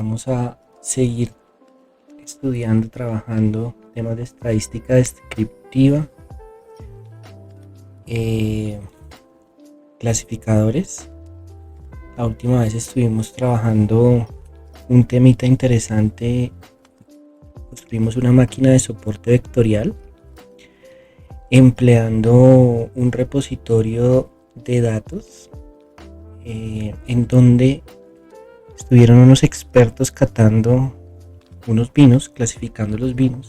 Vamos a seguir estudiando, trabajando temas de estadística descriptiva, clasificadores. La última vez estuvimos trabajando un temita interesante. Construimos una máquina de soporte vectorial empleando un repositorio de datos en donde estuvieron unos expertos catando unos vinos, clasificando los vinos,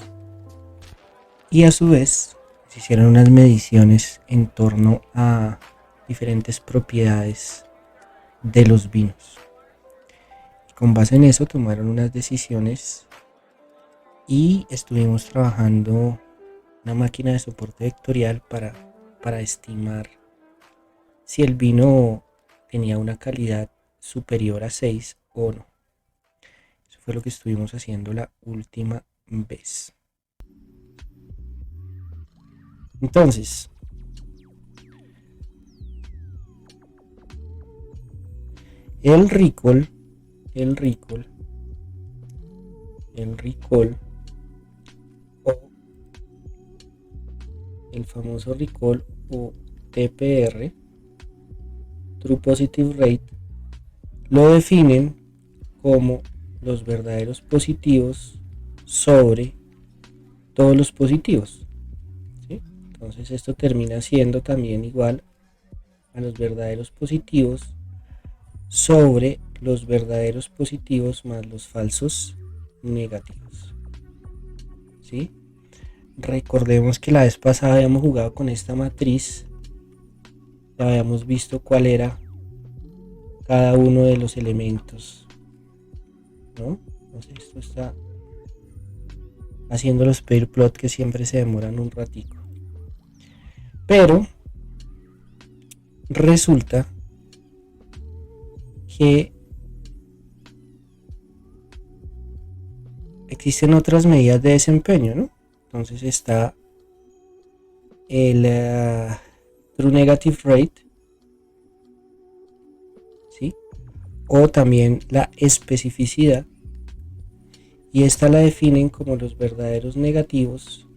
y a su vez se hicieron unas mediciones en torno a diferentes propiedades de los vinos. Y con base en eso tomaron unas decisiones y estuvimos trabajando una máquina de soporte vectorial para estimar si el vino tenía una calidad superior a 6 o no. Eso fue lo que estuvimos haciendo la última vez. Entonces, el recall o el famoso recall o TPR, True Positive Rate, lo definen como los verdaderos positivos sobre todos los positivos, ¿sí? Entonces esto termina siendo también igual a los verdaderos positivos sobre los verdaderos positivos más los falsos negativos, ¿sí? Recordemos que la vez pasada habíamos jugado con esta matriz, ya habíamos visto cuál era cada uno de los elementos, ¿no? Entonces esto está haciendo los pair plot que siempre se demoran un ratico, pero resulta que existen otras medidas de desempeño, ¿no? Entonces está el True Negative Rate, ¿sí? O también la especificidad, y esta la definen como los verdaderos negativos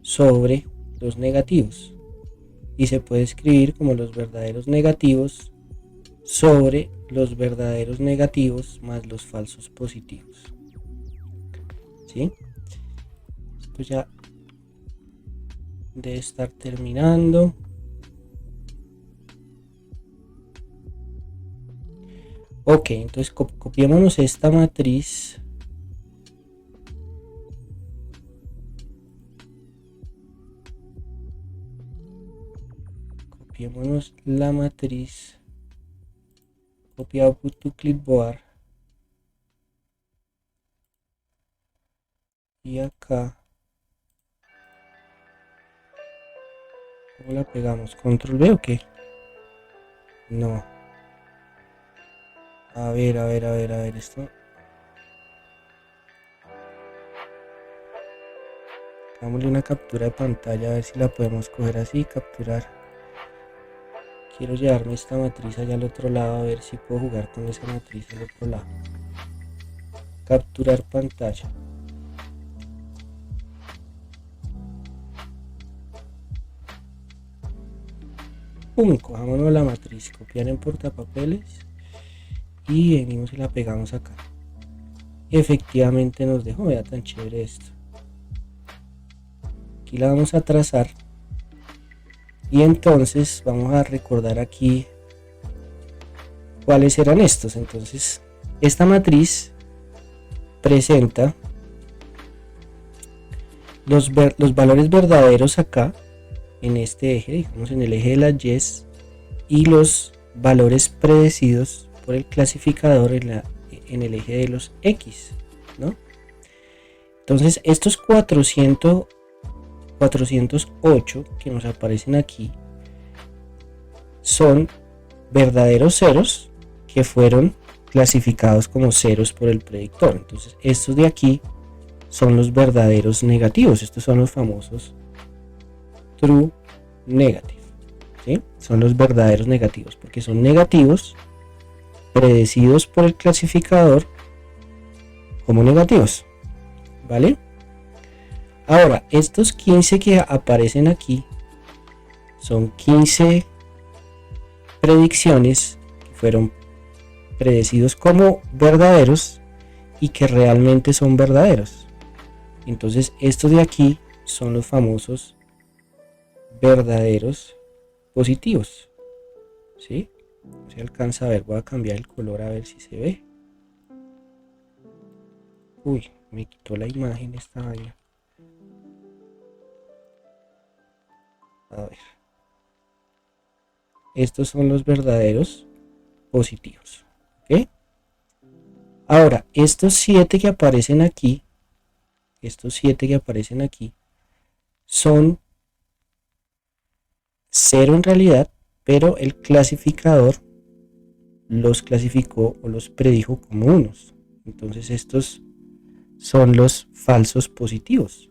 sobre los negativos, y se puede escribir como los verdaderos negativos sobre los verdaderos negativos más los falsos positivos, ¿sí? Esto ya debe estar terminando. Ok, entonces copiémonos esta matriz. Copiémonos la matriz. Copy output to clipboard. Y acá, ¿cómo la pegamos? ¿Control V o qué? No. A ver, esto. Hagámosle una captura de pantalla a ver si la podemos coger así, capturar. Quiero llevarme esta matriz allá al otro lado, a ver si puedo jugar con esa matriz al otro lado. Capturar pantalla. Pum, cojámonos la matriz, copiar en portapapeles y venimos y la pegamos acá. Y efectivamente nos dejó, vea tan chévere esto. Aquí la vamos a trazar y entonces vamos a recordar aquí cuáles eran estos. Entonces esta matriz presenta los valores verdaderos acá en este eje, digamos en el eje de las Y's, y los valores predecidos por el clasificador en el eje de los X, ¿no? Entonces estos 408 que nos aparecen aquí son verdaderos ceros que fueron clasificados como ceros por el predictor. Entonces estos de aquí son los verdaderos negativos, estos son los famosos True Negative, ¿sí? Son los verdaderos negativos porque son negativos predecidos por el clasificador como negativos, ¿vale? Ahora, estos 15 que aparecen aquí son 15 predicciones que fueron predecidos como verdaderos y que realmente son verdaderos. Entonces, estos de aquí son los famosos verdaderos positivos, ¿sí? No se alcanza a ver, voy a cambiar el color a ver si se ve. Uy, me quitó la imagen esta vaina. A ver. Estos son los verdaderos positivos, ¿ok? Ahora, estos 7 que aparecen aquí, son 0 en realidad, pero el clasificador los clasificó o los predijo como unos. Entonces estos son los falsos positivos.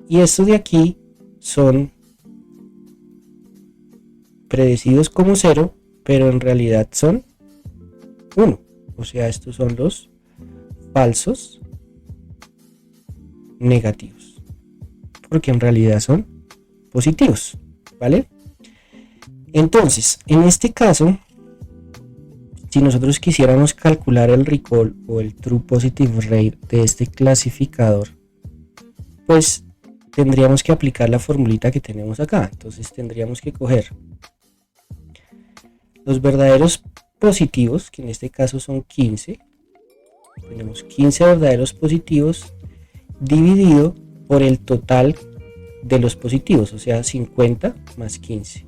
Y estos de aquí son predecidos como 0, pero en realidad son 1. O sea, estos son los falsos negativos, porque en realidad son positivos, ¿vale? Entonces, en este caso, si nosotros quisiéramos calcular el recall o el true positive rate de este clasificador, pues tendríamos que aplicar la formulita que tenemos acá. Entonces tendríamos que coger los verdaderos positivos, que en este caso son 15. Tenemos 15 verdaderos positivos dividido por el total de los positivos, o sea 50 más 15.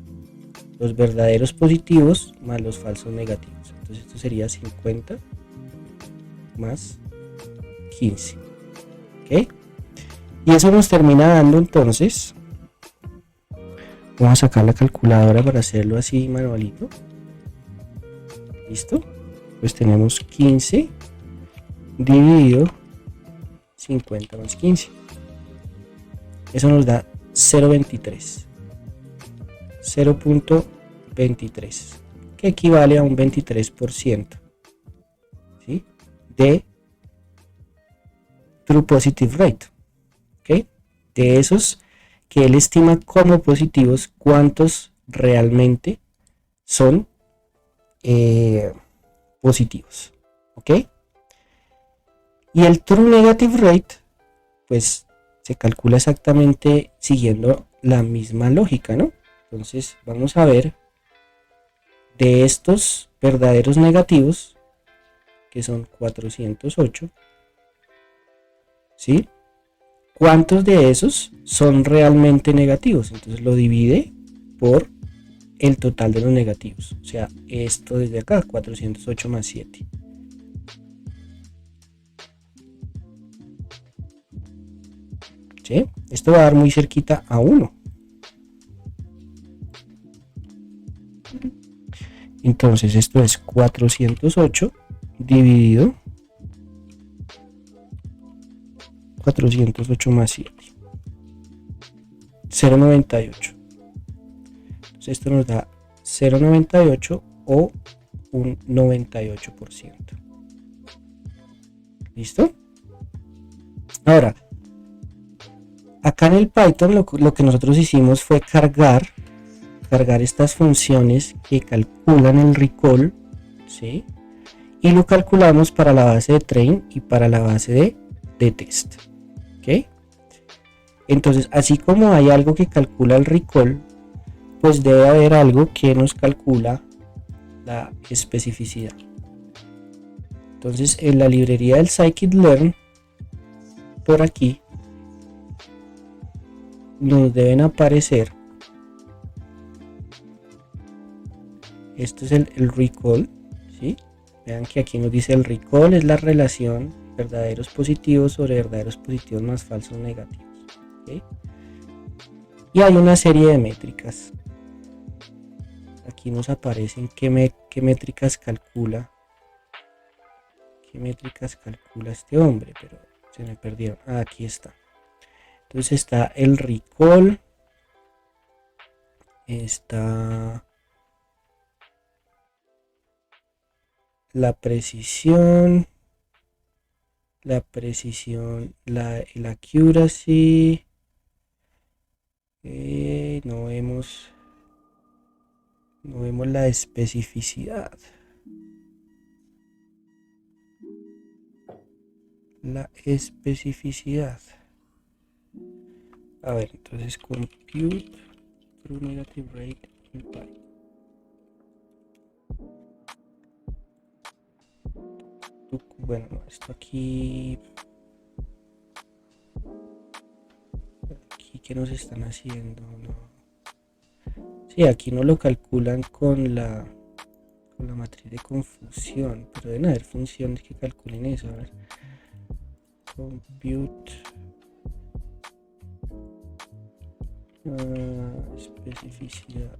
Los verdaderos positivos más los falsos negativos. Entonces esto sería 50 más 15. ¿Ok? Y eso nos termina dando entonces. Vamos a sacar la calculadora para hacerlo así manualito. ¿Listo? Pues tenemos 15 dividido 50 más 15. Eso nos da 0.23. 0.23. Que equivale a un 23%. ¿Sí? De True Positive Rate. ¿Ok? De esos que él estima como positivos, ¿cuántos realmente son positivos? ¿Ok? Y el True Negative Rate, pues se calcula exactamente siguiendo la misma lógica, ¿no? Entonces vamos a ver de estos verdaderos negativos, que son 408, ¿sí? ¿Cuántos de esos son realmente negativos? Entonces lo divide por el total de los negativos. O sea, esto desde acá, 408 más 7. ¿Sí? Esto va a dar muy cerquita a 1. Entonces esto es 408 dividido 408 más 7. 0.98. Entonces esto nos da 0.98 o un 98%. ¿Listo? Ahora, acá en el Python lo que nosotros hicimos fue cargar estas funciones que calculan el recall, ¿sí? Y lo calculamos para la base de train y para la base de test. ¿Ok? Entonces, así como hay algo que calcula el recall, pues debe haber algo que nos calcula la especificidad. Entonces, en la librería del scikit-learn, por aquí, nos deben aparecer. Esto es el recall, ¿sí? Vean que aquí nos dice el recall es la relación verdaderos positivos sobre verdaderos positivos más falsos negativos. ¿Okay? Y hay una serie de métricas. Aquí nos aparecen qué métricas calcula. ¿Qué métricas calcula este hombre? Pero se me perdieron. Ah, aquí está. Entonces está el recall. Está la precisión, el accuracy, no vemos la especificidad. A ver, entonces compute true negative rate in Python. Bueno, esto aquí que nos están haciendo, no. Sí, aquí no lo calculan con la matriz de confusión, pero deben haber funciones que calculen eso. A ver, compute especificidad,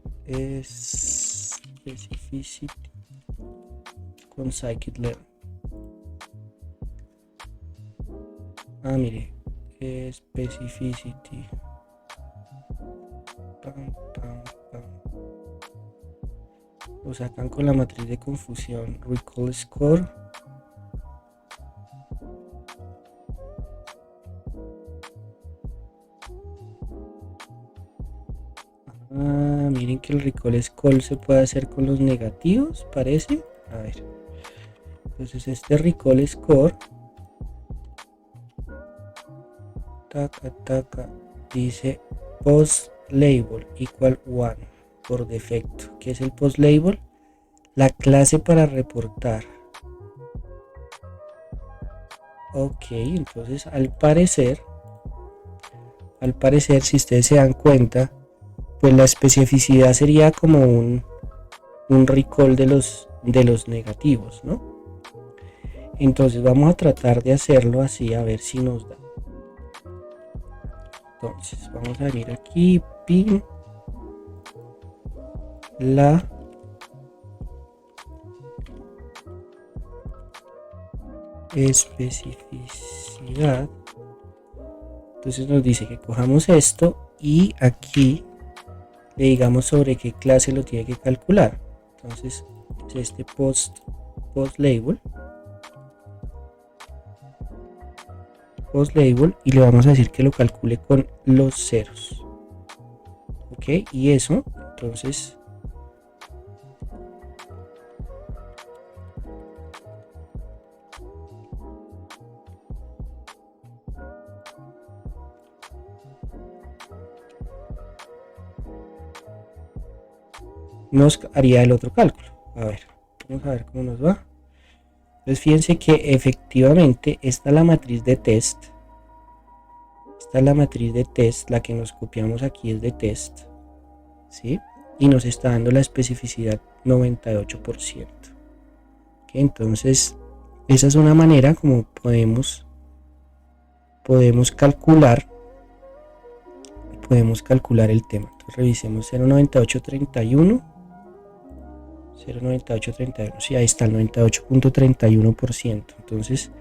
specificity con scikit-learn. Mire, specificity, lo sacan con la matriz de confusión, recall score, miren que el recall score se puede hacer con los negativos, parece. A ver, entonces este recall score, dice post label equal 1 por defecto. ¿Qué es el post label? La clase para reportar. Ok, entonces al parecer si ustedes se dan cuenta, pues la especificidad sería como un recall de los negativos, ¿no? Entonces vamos a tratar de hacerlo así, a ver si nos da. Entonces vamos a venir aquí, pin la especificidad. Entonces nos dice que cojamos esto y aquí le digamos sobre qué clase lo tiene que calcular. Entonces es este post label y le vamos a decir que lo calcule con los ceros. Ok, y eso entonces nos haría el otro cálculo. A ver, vamos a ver cómo nos va. Entonces fíjense que efectivamente esta es la matriz de test. La que nos copiamos aquí es de test, ¿sí? Y nos está dando la especificidad 98%. ¿Okay? Entonces esa es una manera como podemos calcular el tema. Entonces revisemos 0.9831. 0.9831, sí, ahí está el 98.31%. Entonces,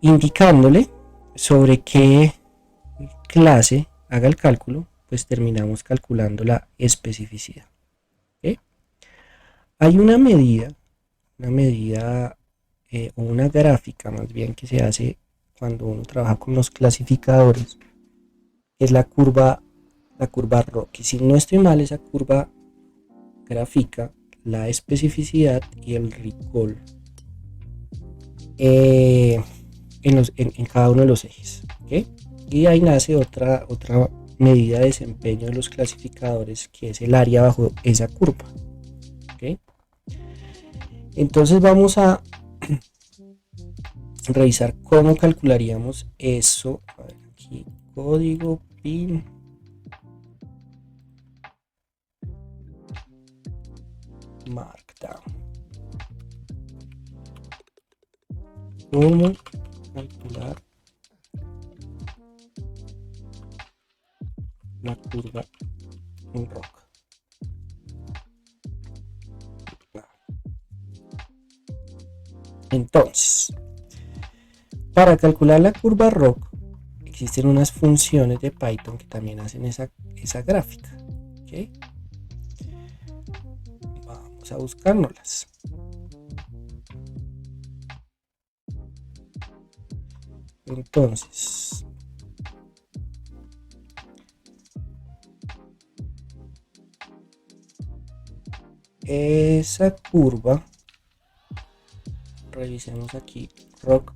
indicándole sobre qué clase haga el cálculo, pues terminamos calculando la especificidad. ¿Okay? Hay una medida o una gráfica más bien que se hace cuando uno trabaja con los clasificadores, que es la curva ROC. Y si no estoy mal, esa curva grafica la especificidad y el recall en cada uno de los ejes. ¿Okay? Y ahí nace otra medida de desempeño de los clasificadores, que es el área bajo esa curva. ¿Okay? Entonces vamos a revisar cómo calcularíamos eso. A ver, aquí código pin markdown. ¿Cómo calcular la curva en ROC? Entonces, para calcular la curva ROC existen unas funciones de Python que también hacen esa gráfica. ¿Okay? Vamos a buscárnoslas. Entonces, esa curva, revisemos aquí, rock.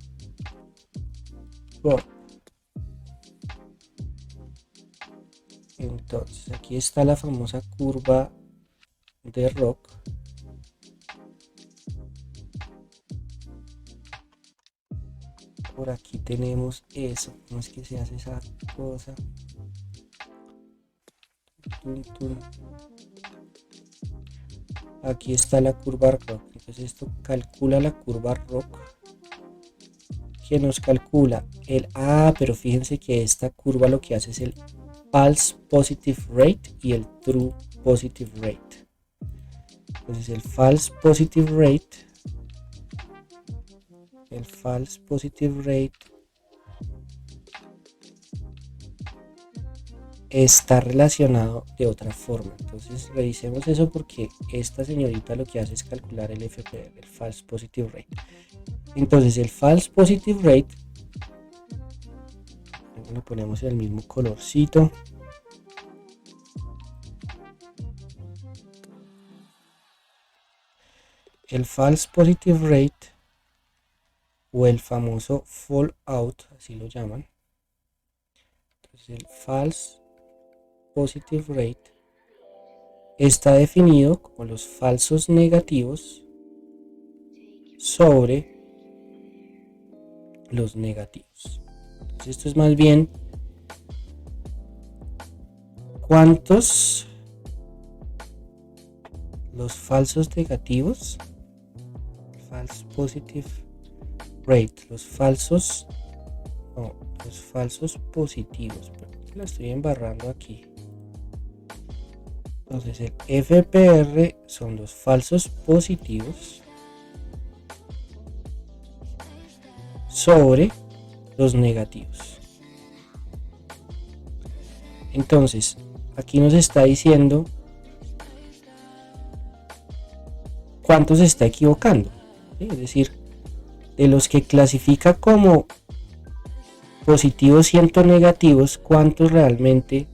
Entonces aquí está la famosa curva de rock. Por aquí tenemos eso. ¿Cómo es que se hace esa cosa? Aquí está la curva rock. Entonces esto calcula la curva rock, que nos calcula el pero fíjense que esta curva lo que hace es el false positive rate y el true positive rate. Entonces el false positive rate está relacionado de otra forma. Entonces revisemos eso, porque esta señorita lo que hace es calcular el FPR, el false positive rate. Entonces el false positive rate, lo ponemos en el mismo colorcito. El false positive rate, o el famoso fallout, así lo llaman. Entonces el false positive rate está definido como los falsos negativos sobre los negativos. Entonces esto es más bien cuántos los falsos negativos, false positive rate, los falsos positivos, la estoy embarrando aquí. Entonces el FPR son los falsos positivos sobre los negativos. Entonces aquí nos está diciendo cuánto se está equivocando, ¿sí? Es decir, de los que clasifica como positivos y negativos, cuántos realmente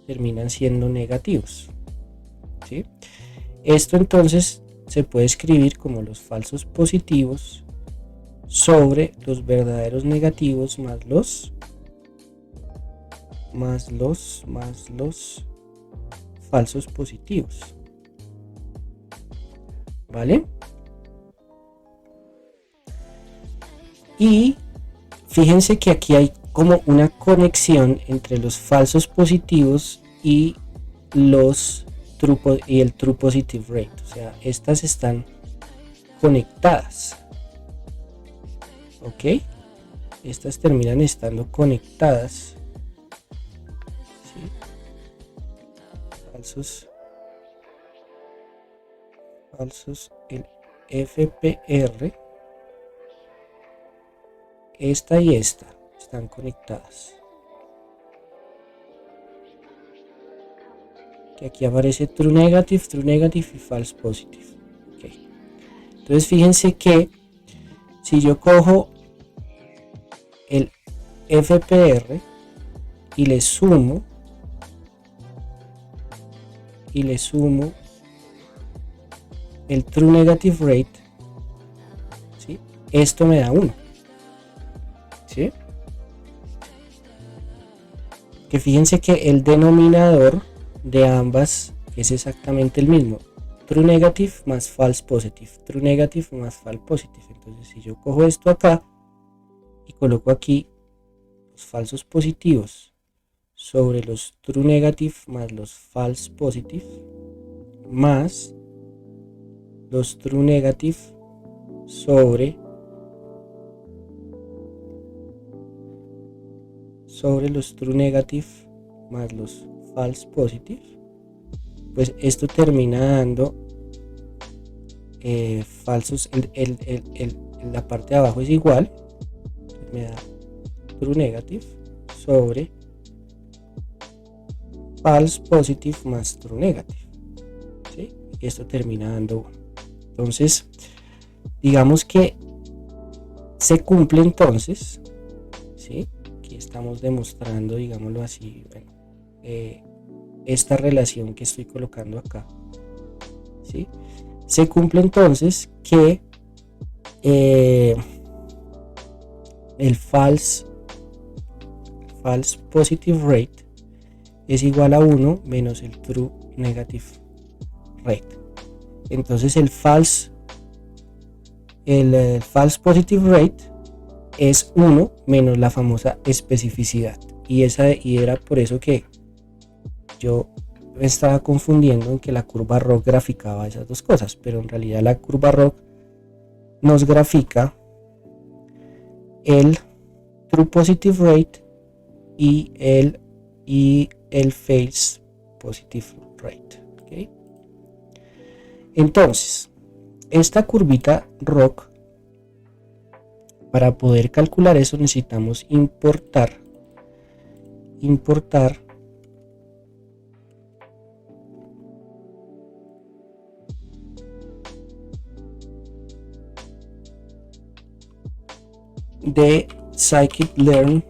terminan siendo negativos, ¿sí? Esto entonces se puede escribir como los falsos positivos sobre los verdaderos negativos más los falsos positivos, ¿vale? Y fíjense que aquí hay como una conexión entre los falsos positivos y el true positive rate. O sea, estas están conectadas. ¿Ok? Estas terminan estando conectadas. ¿Sí? Falsos, el FPR. Esta y esta están conectadas. Que aquí aparece true negative y false positive. Okay. Entonces fíjense que si yo cojo el FPR y le sumo el true negative rate, ¿sí? Esto me da 1. ¿Sí? Que fíjense que el denominador de ambas es exactamente el mismo, true negative más false positive, true negative más false positive. Entonces si yo cojo esto acá y coloco aquí los falsos positivos sobre los true negative más los false positive más los true negative sobre los true negative más los false positive, pues esto termina dando falsos. La parte de abajo es igual, me da true negative sobre false positive más true negative, ¿sí? Y esto termina dando 1. Entonces digamos que se cumple entonces, ¿sí? Aquí estamos demostrando, digámoslo así, bueno, esta relación que estoy colocando acá, ¿sí? Se cumple entonces que el false positive rate es igual a 1 menos el true negative rate. Entonces el false positive rate es 1 menos la famosa especificidad. Y era por eso que yo me estaba confundiendo en que la curva ROC graficaba esas dos cosas, pero en realidad la curva ROC nos grafica el true positive rate y el false positive rate. ¿Okay? Entonces, esta curvita ROC, para poder calcular eso necesitamos importar de scikit-learn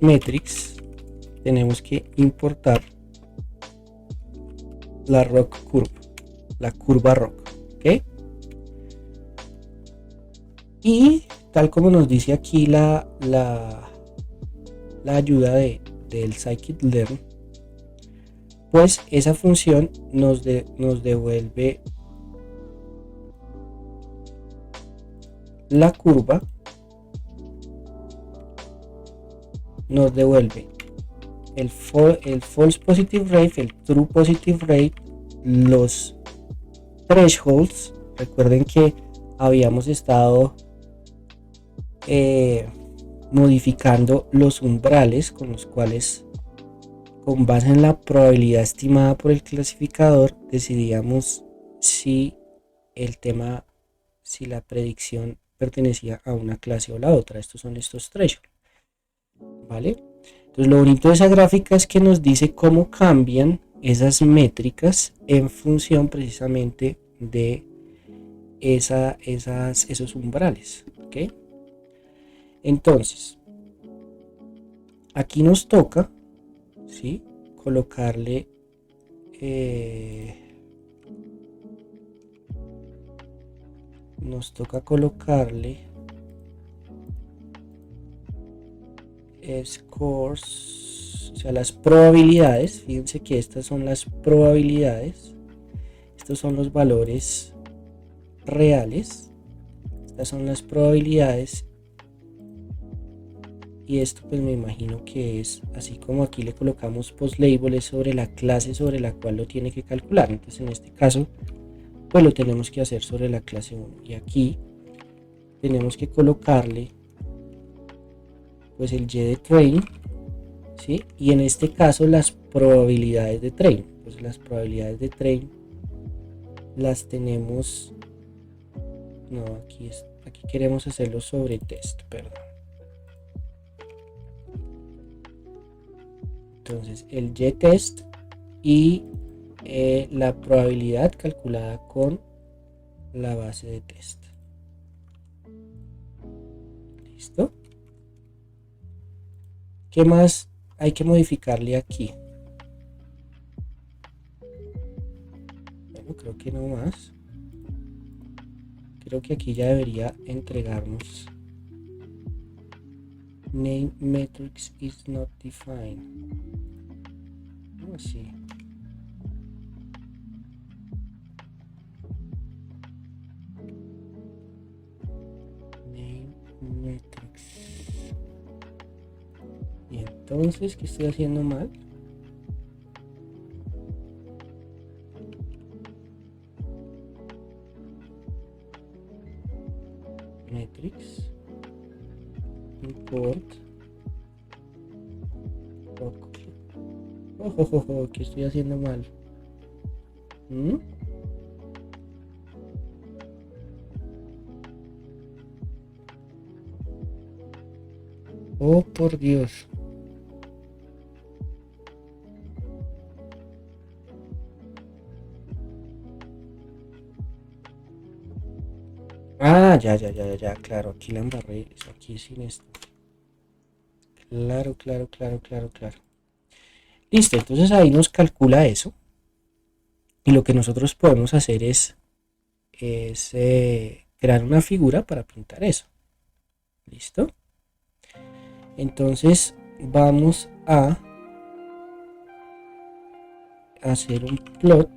metrics, tenemos que importar la ROC curve, la curva ROC, ¿ok? Y tal como nos dice aquí la ayuda del scikit-learn, pues esa función nos devuelve la curva, nos devuelve el false positive rate, el true positive rate, los thresholds. Recuerden que habíamos estado modificando los umbrales con los cuales, con base en la probabilidad estimada por el clasificador, decidíamos si la predicción pertenecía a una clase o la otra. Estos son estos thresholds, ¿vale? Entonces lo bonito de esa gráfica es que nos dice cómo cambian esas métricas en función precisamente de esos umbrales, ¿ok? Entonces, aquí nos toca, ¿sí?, colocarle scores, o sea, las probabilidades. Fíjense que estas son las probabilidades, estos son los valores reales, estas son las probabilidades, y esto pues me imagino que es así como aquí le colocamos post label, es sobre la clase sobre la cual lo tiene que calcular. Entonces en este caso pues lo tenemos que hacer sobre la clase 1, y aquí tenemos que colocarle pues el y de train, ¿sí? Y en este caso las probabilidades de train, pues las probabilidades de train las tenemos, no, aquí queremos hacerlo sobre test, perdón. Entonces el y test y la probabilidad calculada con la base de test. ¿Listo? ¿Qué más hay que modificarle aquí? Bueno, creo que no más. Creo que aquí ya debería entregarnos name matrix is not defined. Así. Name matrix. Y entonces, ¿qué estoy haciendo mal? Matrix. Import. Ojo, ¿qué estoy haciendo mal? Oh, por Dios. Ah, ya, claro, aquí la embarré, aquí sin esto. Claro, claro, claro, claro, claro. Listo, entonces ahí nos calcula eso. Y lo que nosotros podemos hacer es crear una figura para pintar eso. ¿Listo? Entonces vamos a hacer un plot.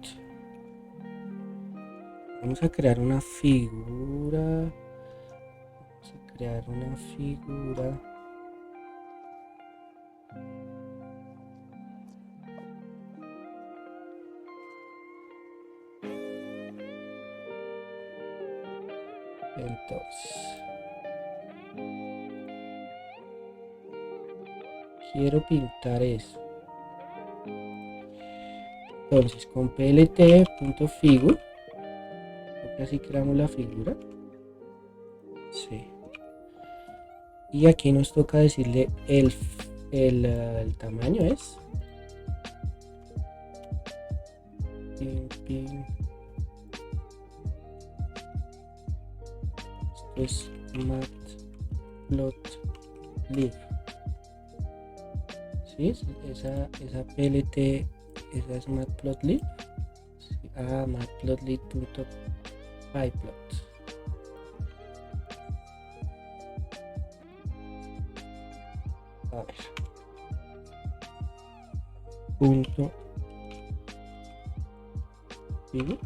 Vamos a crear una figura. Vamos a crear una figura. Entonces, quiero pintar eso. Entonces, con plt.figure, así creamos la figura. Sí. Y aquí nos toca decirle el tamaño es. Pin, pin. Esto es matplotlib. ¿Sí? Esa plt, esa es matplotlib. Sí. Ah, matplotlib.pyplot. A ver. Punto. ¿Sí?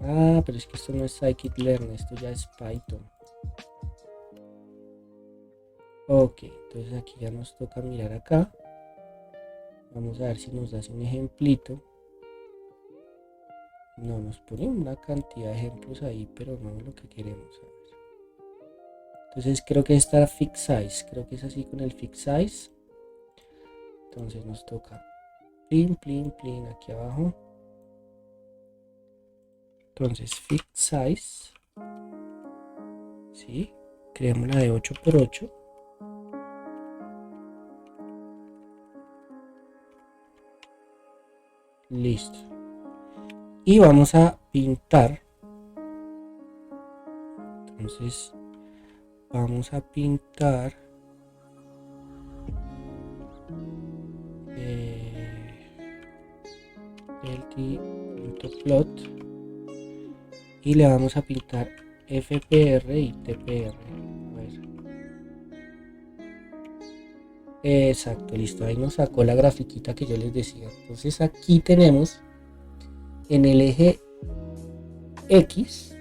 Ah, pero es que esto no es scikit-learn, esto ya es Python. Ok, entonces aquí ya nos toca mirar acá. Vamos a ver si nos da un ejemplito. No, nos pone una cantidad de ejemplos ahí, pero no es lo que queremos. Entonces creo que está fix size, creo que es así con el fix size. Entonces nos toca plin, plin, plin aquí abajo. Entonces fix size, ¿sí? Creamos la de 8x8. Listo. Y vamos a pintar. Entonces vamos a pintar lt.plot y le vamos a pintar fpr y tpr. A ver. Exacto, listo, ahí nos sacó la grafiquita que yo les decía. Entonces aquí tenemos en el eje X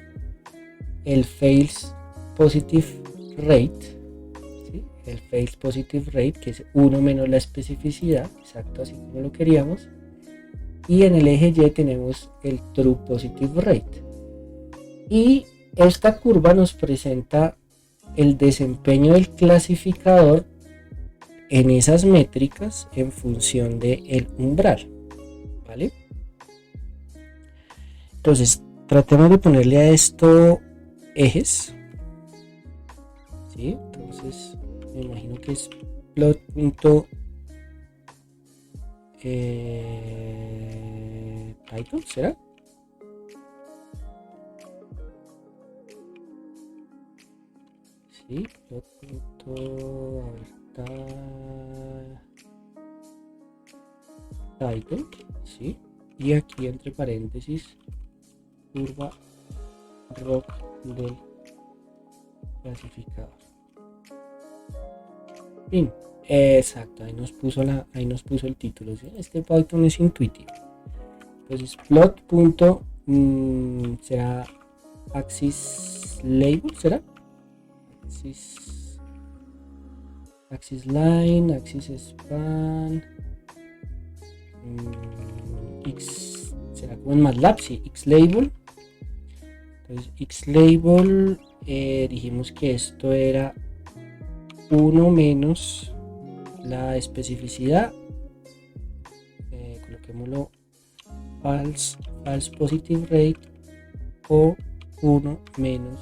el fails positive rate, ¿sí? El fails positive rate, que es 1 menos la especificidad, exacto, así como lo queríamos. Y en el eje Y tenemos el true positive rate. Y esta curva nos presenta el desempeño del clasificador en esas métricas en función del umbral, ¿vale? Entonces tratemos de ponerle a esto ejes, ¿sí? Entonces me imagino que es plot. Title, ¿será? Sí, plot. A ver, title, sí. Y aquí entre paréntesis curva rock del clasificador. Bien, exacto, ahí nos puso el título, ¿sí? Este Python es intuitivo. Entonces plot. Será axis label, ¿será? Axis line, axis span, x, será como en MATLAB, sí, x label. Entonces x label, dijimos que esto era 1 menos la especificidad, coloquémoslo false positive rate, o 1 menos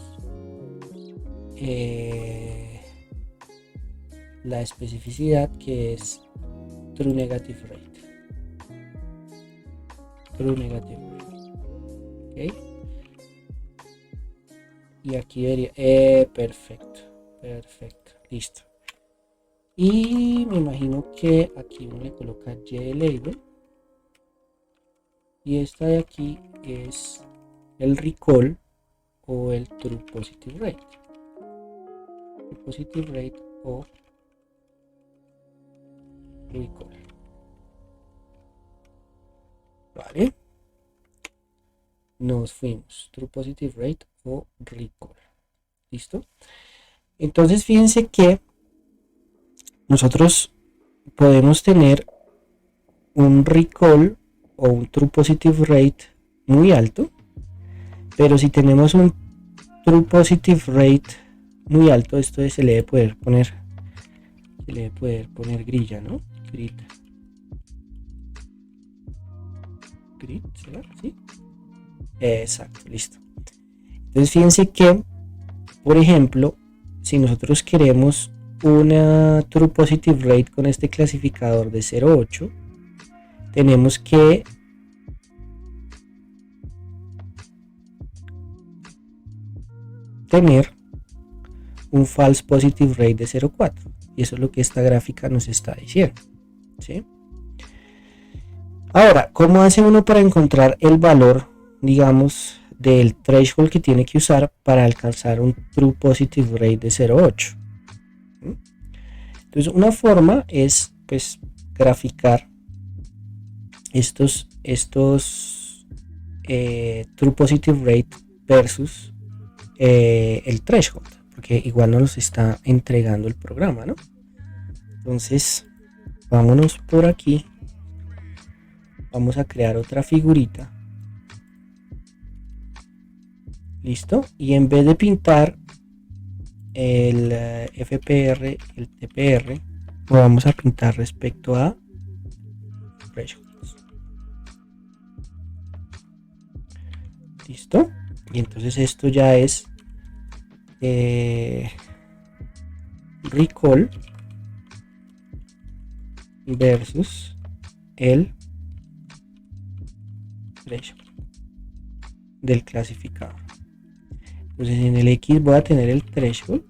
la especificidad, que es true negative rate. ¿Okay? Y aquí vería perfecto. Perfecto, listo. Y me imagino que aquí uno le coloca glabel. Y esta de aquí es el recall o el true positive rate. True positive rate o recall. Vale. Nos fuimos. True positive rate o recall. ¿Listo? Entonces fíjense que nosotros podemos tener un recall o un true positive rate muy alto, pero si tenemos un true positive rate muy alto, esto se le debe poder poner grilla, ¿no? Grid, ¿será? ¿Sí? Exacto, listo. Entonces fíjense que, por ejemplo, si nosotros queremos una true positive rate con este clasificador de 0.8, tenemos que tener un false positive rate de 0.4, y eso es lo que esta gráfica nos está diciendo, ¿sí? Ahora, ¿cómo hace uno para encontrar el valor, digamos, del threshold que tiene que usar para alcanzar un true positive rate de 0.8? Entonces, una forma es, pues, graficar estos true positive rate versus el threshold, porque igual no nos está entregando el programa, ¿no? Entonces, vámonos por aquí. Vamos a crear otra figurita. Listo. Y en vez de pintar el FPR, el TPR, lo vamos a pintar respecto a thresholds. Listo. Y entonces esto ya es recall versus el threshold del clasificador. Entonces en el X voy a tener el threshold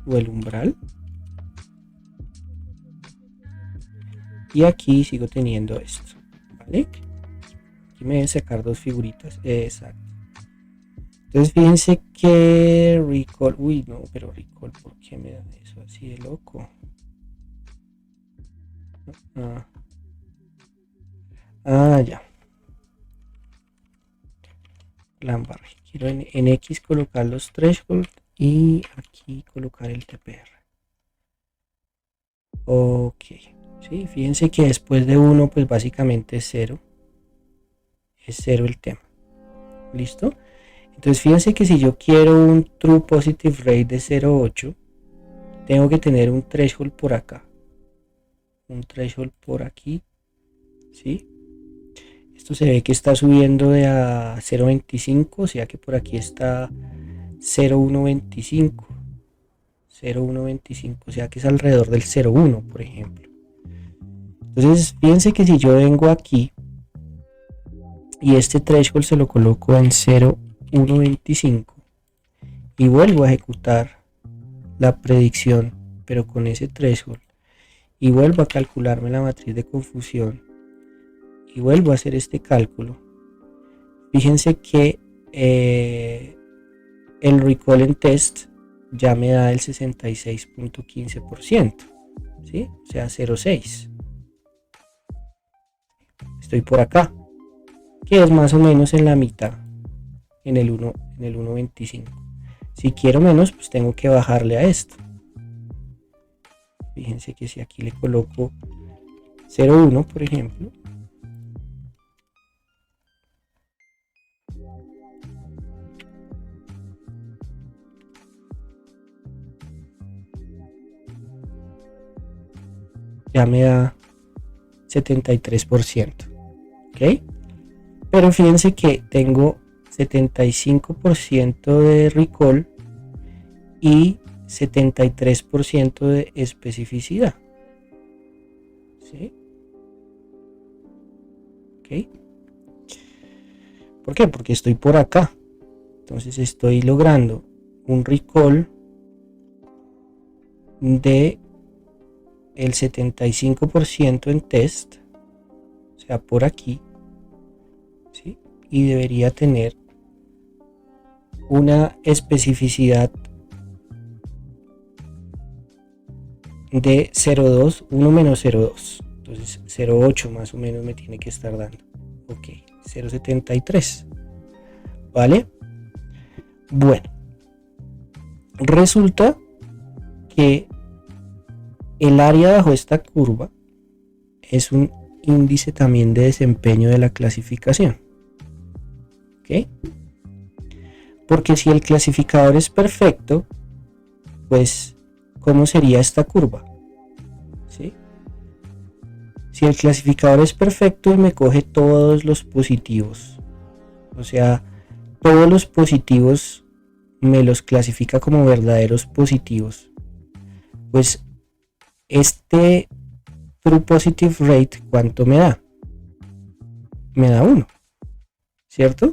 o el umbral, y aquí sigo teniendo esto, ¿vale? Aquí me deben sacar dos figuritas, exacto. Entonces fíjense que recall, uy no, pero recall, ¿por qué me dan eso así de loco? Ya. La embarré. Quiero en X colocar los threshold y aquí colocar el TPR. Ok. Sí, fíjense que después de 1, pues básicamente es 0. Es 0 el tema. ¿Listo? Entonces fíjense que si yo quiero un true positive rate de 0.8, tengo que tener un threshold por acá. Un threshold por aquí. ¿Sí? Esto se ve que está subiendo de a 0.25, o sea que por aquí está 0.125. 0.125, o sea que es alrededor del 0.1, por ejemplo. Entonces fíjense que si yo vengo aquí y este threshold se lo coloco en 0.125 y vuelvo a ejecutar la predicción, pero con ese threshold, y vuelvo a calcularme la matriz de confusión y vuelvo a hacer este cálculo, fíjense que el recall en test ya me da el 66.15%, ¿sí? O sea, 0.6. Estoy por acá, que es más o menos en la mitad, en el 1.25. Si quiero menos, pues tengo que bajarle a esto. Fíjense que si aquí le coloco 0.1, por ejemplo, ya me da 73%. ¿Ok? Pero fíjense que tengo 75% de recall y 73% de especificidad. ¿Sí? ¿Ok? ¿Por qué? Porque estoy por acá. Entonces estoy logrando un recall de el 75% en test, o sea, por aquí, ¿sí? Y debería tener una especificidad de 0,2, 1 menos 0,2. Entonces 0,8 más o menos me tiene que estar dando. Ok, 0,73. ¿Vale? Bueno, resulta que el área bajo esta curva es un índice también de desempeño de la clasificación. ¿Ok? Porque si el clasificador es perfecto, pues, ¿cómo sería esta curva? ¿Sí? Si el clasificador es perfecto y me coge todos los positivos, o sea, todos los positivos me los clasifica como verdaderos positivos, pues este true positive rate, ¿cuánto me da? Me da 1, ¿cierto?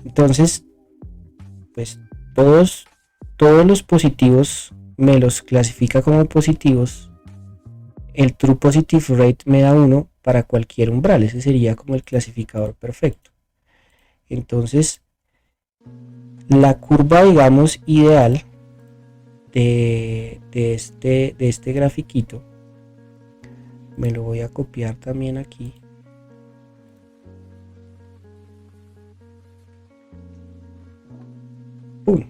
Entonces, pues todos los positivos me los clasifica como positivos. El true positive rate me da 1 para cualquier umbral. Ese sería como el clasificador perfecto. Entonces, la curva, digamos, ideal de este grafiquito, me lo voy a copiar también aquí. ¡Pum!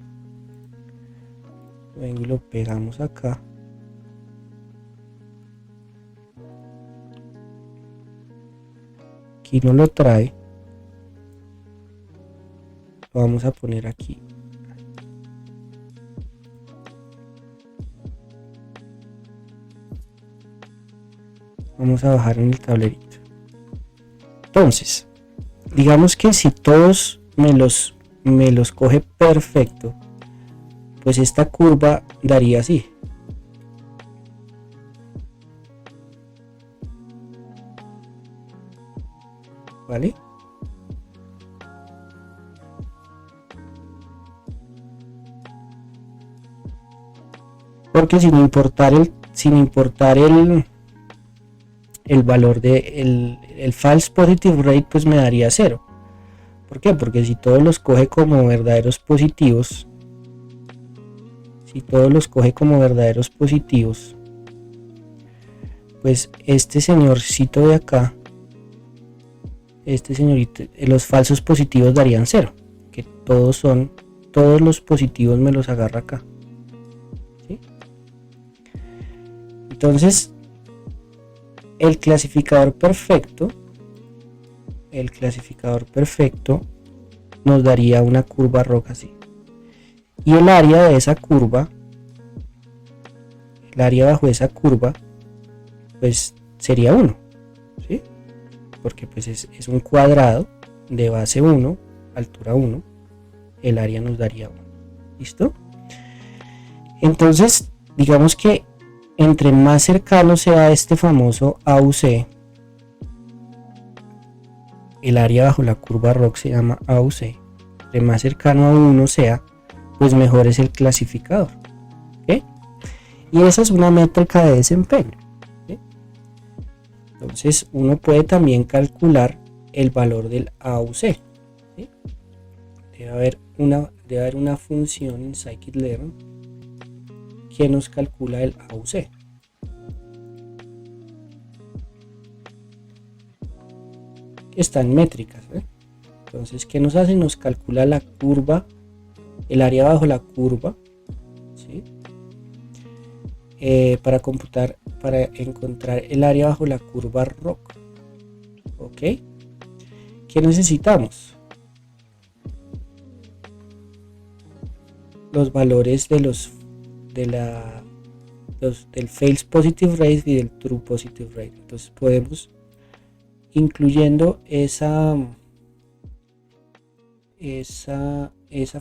Vengo y lo pegamos acá. Aquí no lo trae. Lo vamos a poner aquí. Vamos a bajar en el tablerito. Entonces, digamos que si todos me los coge perfecto, pues esta curva daría así. ¿Vale? Porque sin importar el valor de el false positive rate, pues me daría 0. ¿Por qué? Porque si todos los coge como verdaderos positivos, pues este señorcito de acá, este señorito, los falsos positivos darían 0, que todos los positivos me los agarra acá. ¿Sí? Entonces, el clasificador perfecto nos daría una curva roja así. Y el área de esa curva, el área bajo esa curva, pues sería 1, ¿sí? Porque pues es un cuadrado de base 1, altura 1, el área nos daría 1. ¿Listo? Entonces, digamos que entre más cercano sea este famoso AUC, el área bajo la curva ROC se llama AUC, entre más cercano a 1 sea, pues mejor es el clasificador. ¿Okay? Y esa es una métrica de desempeño. ¿Okay? Entonces uno puede también calcular el valor del AUC. ¿Sí? Debe haber una función en scikit-learn que nos calcula el AUC. Está en métricas. Entonces, ¿qué nos hace? Nos calcula la curva, el área bajo la curva, ¿sí? Para encontrar el área bajo la curva ROC. ¿Ok? ¿Qué necesitamos? Los valores del false positive rate y del true positive rate. Entonces podemos, incluyendo esa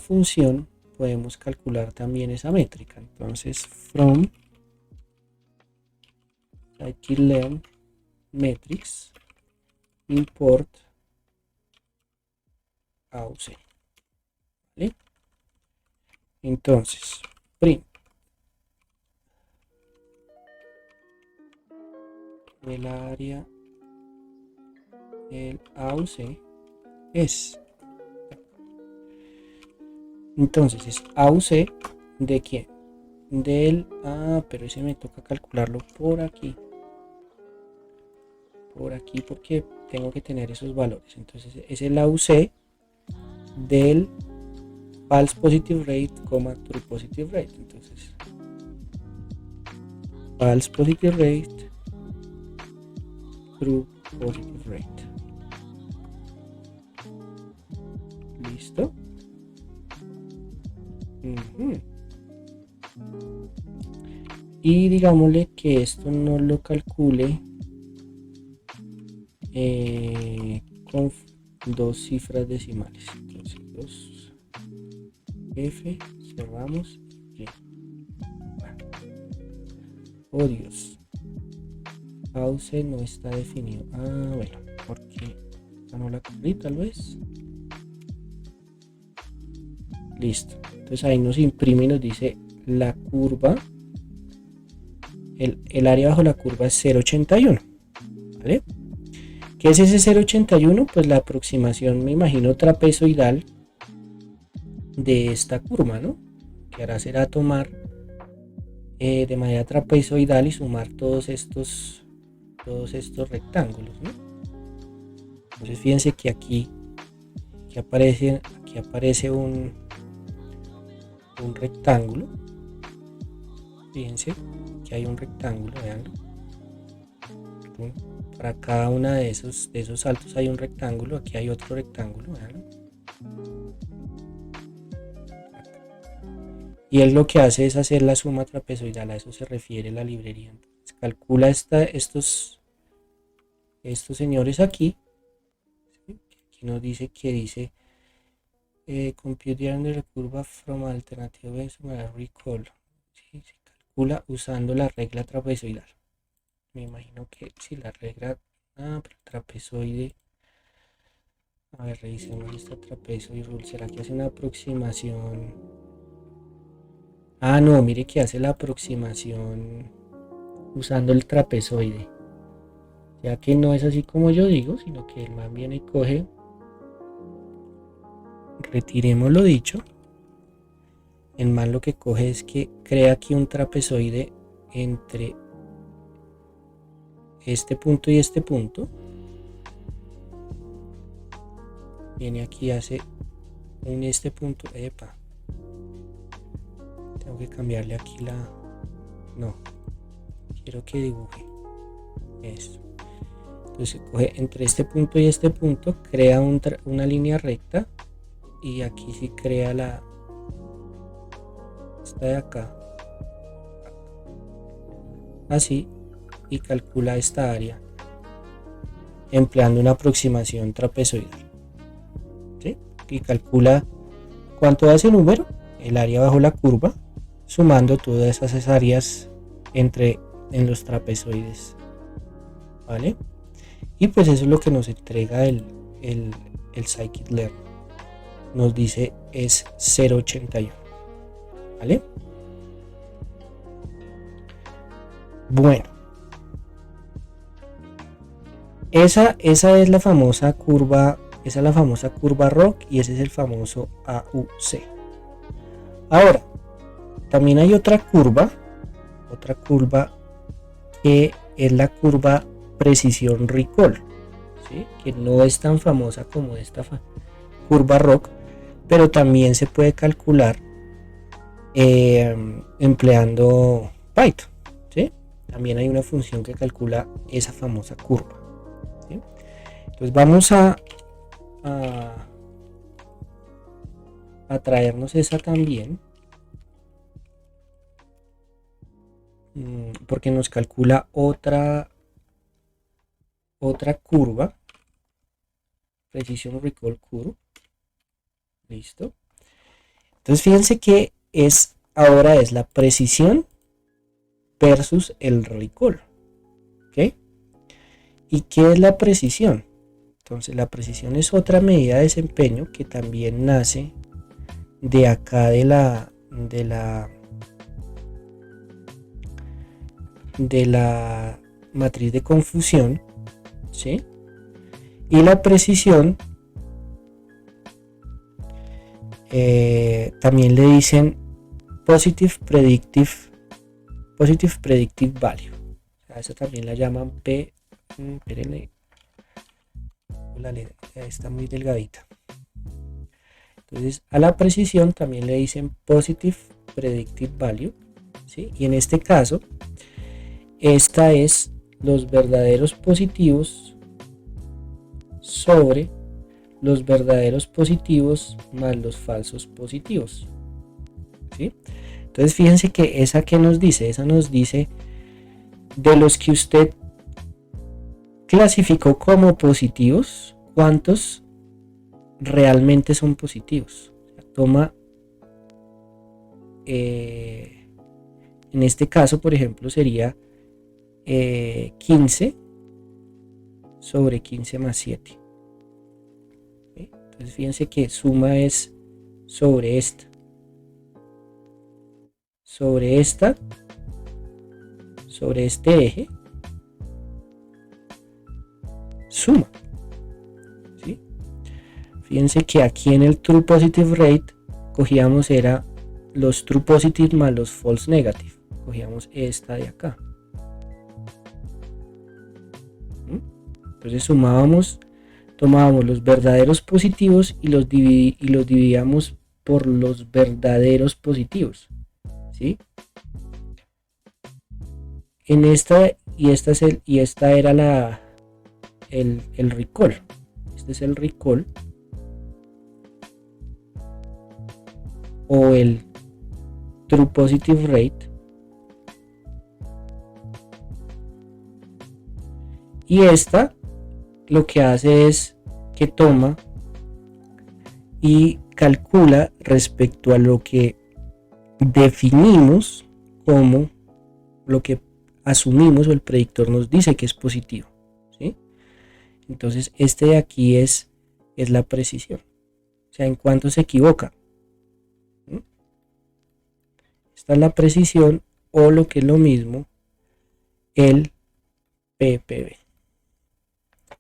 función, podemos calcular también esa métrica. Entonces from scikit-learn metrics import AUC. ¿Vale? Entonces print el área del AUC es. Entonces es AUC de quién? Del... Ah, pero ese me toca calcularlo por aquí. Por aquí porque tengo que tener esos valores. Entonces es el AUC del false positive rate, true positive rate. Entonces false positive rate, true positive rate. ¿Listo? Y digámosle que esto no lo calcule con dos cifras decimales. Entonces 2 F, cerramos y oh Dios, AUC no está definido. Ah, bueno, porque no la cubrí tal vez. Listo, entonces ahí nos imprime y nos dice la curva, el área bajo la curva es 0,81, ¿vale? ¿Qué es ese 0,81? Pues la aproximación, me imagino, trapezoidal de esta curva, ¿no? Que hará será tomar de manera trapezoidal y sumar todos estos rectángulos, ¿no? Entonces fíjense que aquí aparece un rectángulo. Fíjense que hay un rectángulo, veanlo. Para cada una de esos saltos hay un rectángulo. Aquí hay otro rectángulo, veanlo. Y él lo que hace es hacer la suma trapezoidal, a eso se refiere la librería. Entonces, calcula estos señores aquí. ¿Sí? Aquí nos dice que dice compute the curva from alternative base recall. ¿Sí? Se calcula usando la regla trapezoidal. Me imagino que si la regla, pero trapezoide, a ver, revisemos esta trapezoide rule. ¿Será que hace una aproximación? Ah, no, mire que hace la aproximación usando el trapezoide. Ya que no es así como yo digo, sino que el man viene y coge. Retiremos lo dicho. El man lo que coge es que crea aquí un trapezoide entre este punto y este punto. Viene aquí y hace este punto. Epa. Tengo que cambiarle aquí no, quiero que dibuje esto. Entonces coge entre este punto y este punto, crea una línea recta y aquí sí crea esta de acá, así, y calcula esta área empleando una aproximación trapezoidal, ¿sí? Y calcula cuánto da ese número, el área bajo la curva, sumando todas esas áreas en los trapezoides, ¿vale? Y pues eso es lo que nos entrega el scikit-learn. Nos dice es 0,81, ¿vale? Bueno, esa es la famosa curva, ROC y ese es el famoso AUC. Ahora, también hay otra curva que es la curva precisión recall, ¿sí? Que no es tan famosa como esta curva ROC, pero también se puede calcular empleando Python, ¿sí? También hay una función que calcula esa famosa curva, ¿sí? Entonces vamos a traernos esa también, porque nos calcula otra curva, precision recall curve. Listo. Entonces fíjense que ahora es la precisión versus el recall, ¿ok? ¿Y qué es la precisión? Entonces la precisión es otra medida de desempeño que también nace de acá de la matriz de confusión, ¿sí? Y la precisión también le dicen positive predictive value. A esa también la llaman P. Espérenle, la letra está muy delgadita. Entonces a la precisión también le dicen positive predictive value, ¿sí? Y en este caso esta es los verdaderos positivos sobre los verdaderos positivos más los falsos positivos, ¿sí? Entonces fíjense que esa que nos dice, esa nos dice de los que usted clasificó como positivos, cuántos realmente son positivos. Toma en este caso, por ejemplo, sería 15 sobre 15 más 7. ¿Sí? Entonces fíjense que suma es sobre esta, sobre este eje, suma, ¿sí? Fíjense que aquí en el True Positive Rate cogíamos era los True Positive más los False Negative, cogíamos esta de acá. Entonces tomábamos los verdaderos positivos y los dividíamos por los verdaderos positivos, ¿sí? En esta esta era el recall. Este es el recall o el True Positive Rate. Y esta lo que hace es que toma y calcula respecto a lo que definimos como lo que asumimos o el predictor nos dice que es positivo, ¿sí? Entonces este de aquí es la precisión, o sea, en cuánto se equivoca. ¿Sí? Esta es la precisión, o lo que es lo mismo, el PPV.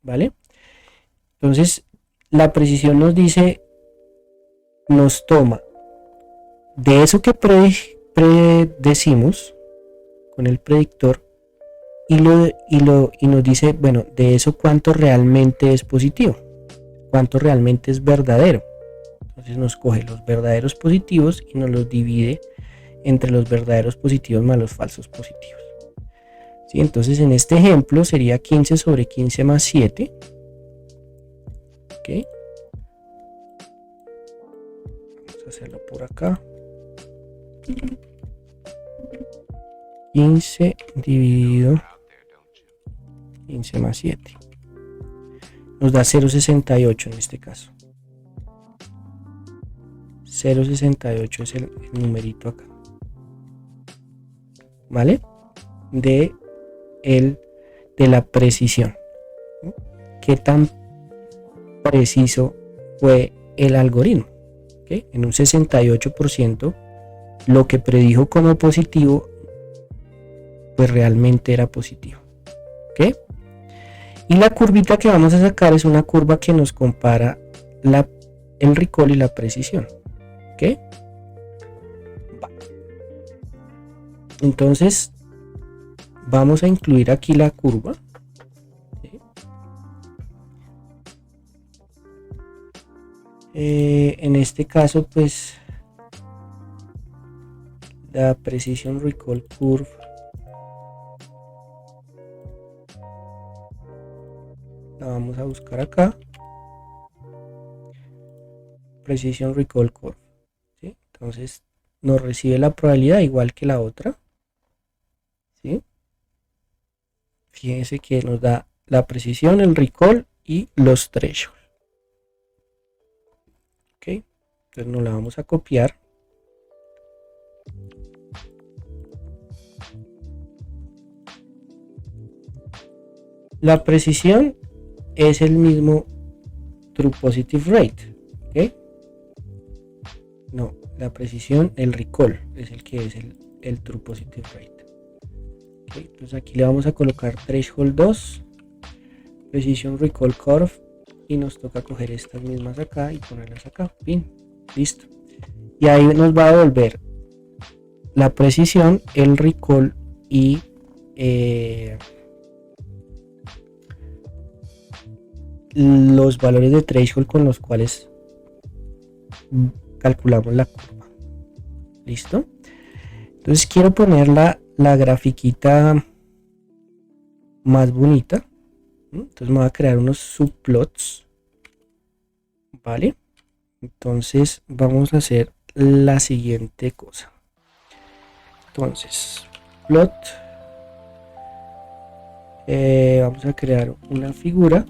¿Vale? Entonces la precisión nos dice, nos toma de eso que predecimos con el predictor y nos dice, bueno, de eso cuánto realmente es positivo, cuánto realmente es verdadero. Entonces nos coge los verdaderos positivos y nos los divide entre los verdaderos positivos más los falsos positivos. ¿Sí? Entonces en este ejemplo sería 15 sobre 15 más 7. ¿Okay? Vamos a hacerlo por acá. 15 dividido 15 más 7. Nos da 0,68 en este caso. 0,68 es el numerito acá. ¿Vale? De la precisión. ¿Qué tan preciso fue el algoritmo? ¿Okay? En un 68% lo que predijo como positivo pues realmente era positivo. ¿Okay? Y la curvita que vamos a sacar es una curva que nos compara el recall y la precisión. ¿Okay? Entonces vamos a incluir aquí la curva. ¿Sí? En este caso pues la Precision Recall Curve la vamos a buscar acá. Precision Recall Curve. ¿Sí? Entonces nos recibe la probabilidad igual que la otra. ¿Sí? Fíjense que nos da la precisión, el recall y los thresholds. Ok, entonces nos la vamos a copiar. La precisión es el mismo True Positive Rate. ¿Ok? No, la precisión, el recall es el que es el True Positive Rate. Entonces aquí le vamos a colocar threshold 2, precision recall curve, y nos toca coger estas mismas acá y ponerlas acá. Bien, listo. Y ahí nos va a devolver la precisión, el recall y los valores de threshold con los cuales calculamos la curva. ¿Listo? Entonces quiero poner la grafiquita más bonita. Entonces me voy a crear unos subplots. ¿Vale? Entonces vamos a hacer la siguiente cosa. Entonces, plot. Vamos a crear una figura.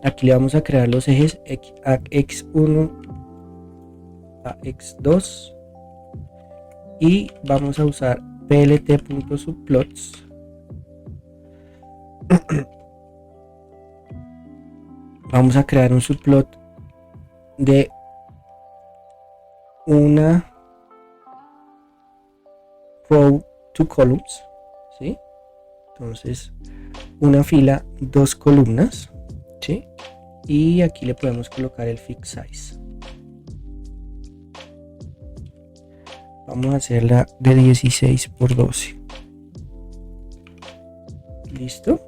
Aquí le vamos a crear los ejes x1 a x2 y vamos a usar plt.subplots. Vamos a crear un subplot de una row to columns, ¿sí? Entonces una fila, dos columnas, ¿sí? Y aquí le podemos colocar el fix size. Vamos a hacerla de 16 por 12. ¿Listo?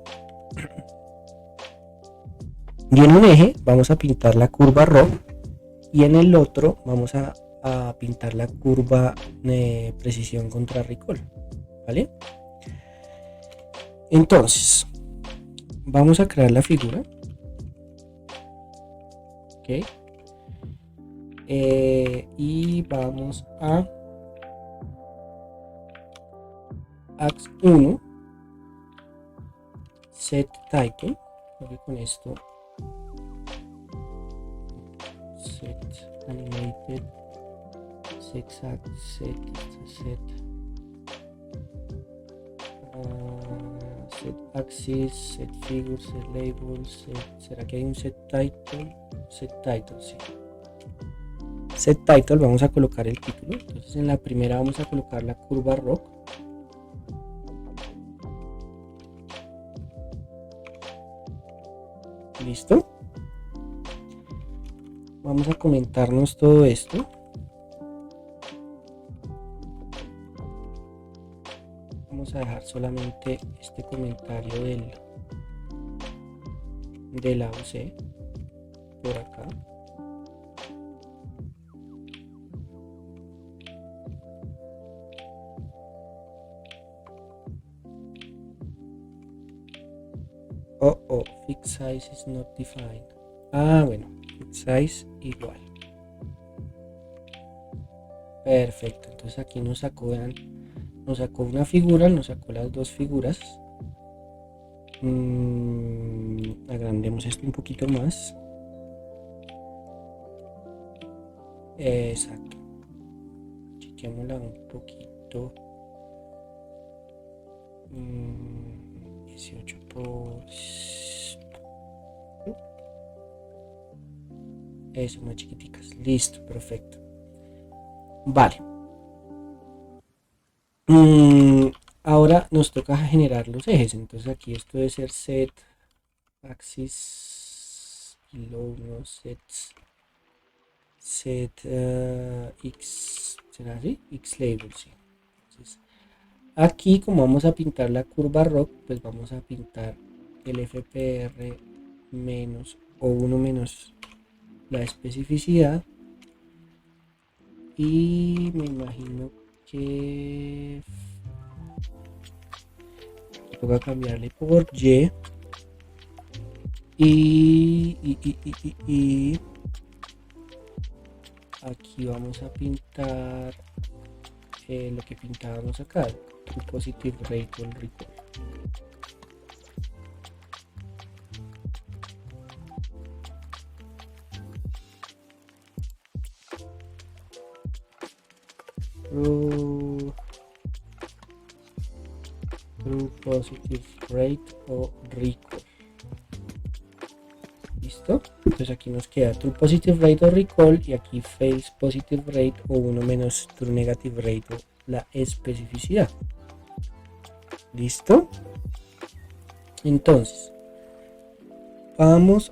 Y en un eje vamos a pintar la curva ROW y en el otro vamos a pintar la curva de precisión contra recall. ¿Vale? Entonces, vamos a crear la figura. Ok. Y vamos a ax1 set title. Creo que con esto set animated set axis, set figure, set labels, ¿será que hay un set title? Set title, sí. Set title, vamos a colocar el título. Entonces en la primera vamos a colocar la curva rock. Listo. Vamos a comentarnos todo esto. Vamos a dejar solamente este comentario del AOC por acá. Oh, fix size is not defined. Bueno, fix size igual. Perfecto, entonces aquí nos sacó, vean, nos sacó una figura, nos sacó las dos figuras. Agrandemos esto un poquito más. Exacto. Chequeémosla un poquito. 18 por... Eso, más chiquiticas. Listo, perfecto. Vale. Ahora nos toca generar los ejes. Entonces aquí esto debe ser set axis y luego unos set x, ¿será así? X label, sí. Entonces, aquí como vamos a pintar la curva rock, pues vamos a pintar el FPR menos o 1 menos la especificidad, y me imagino que toca cambiarle por y aquí vamos a pintar lo que pintábamos acá, True Positive Rate on Recall. True Positive Rate o Recall. ¿Listo? Entonces aquí nos queda True Positive Rate o Recall y aquí False Positive Rate o 1 menos True Negative Rate la especificidad. ¿Listo? Entonces, vamos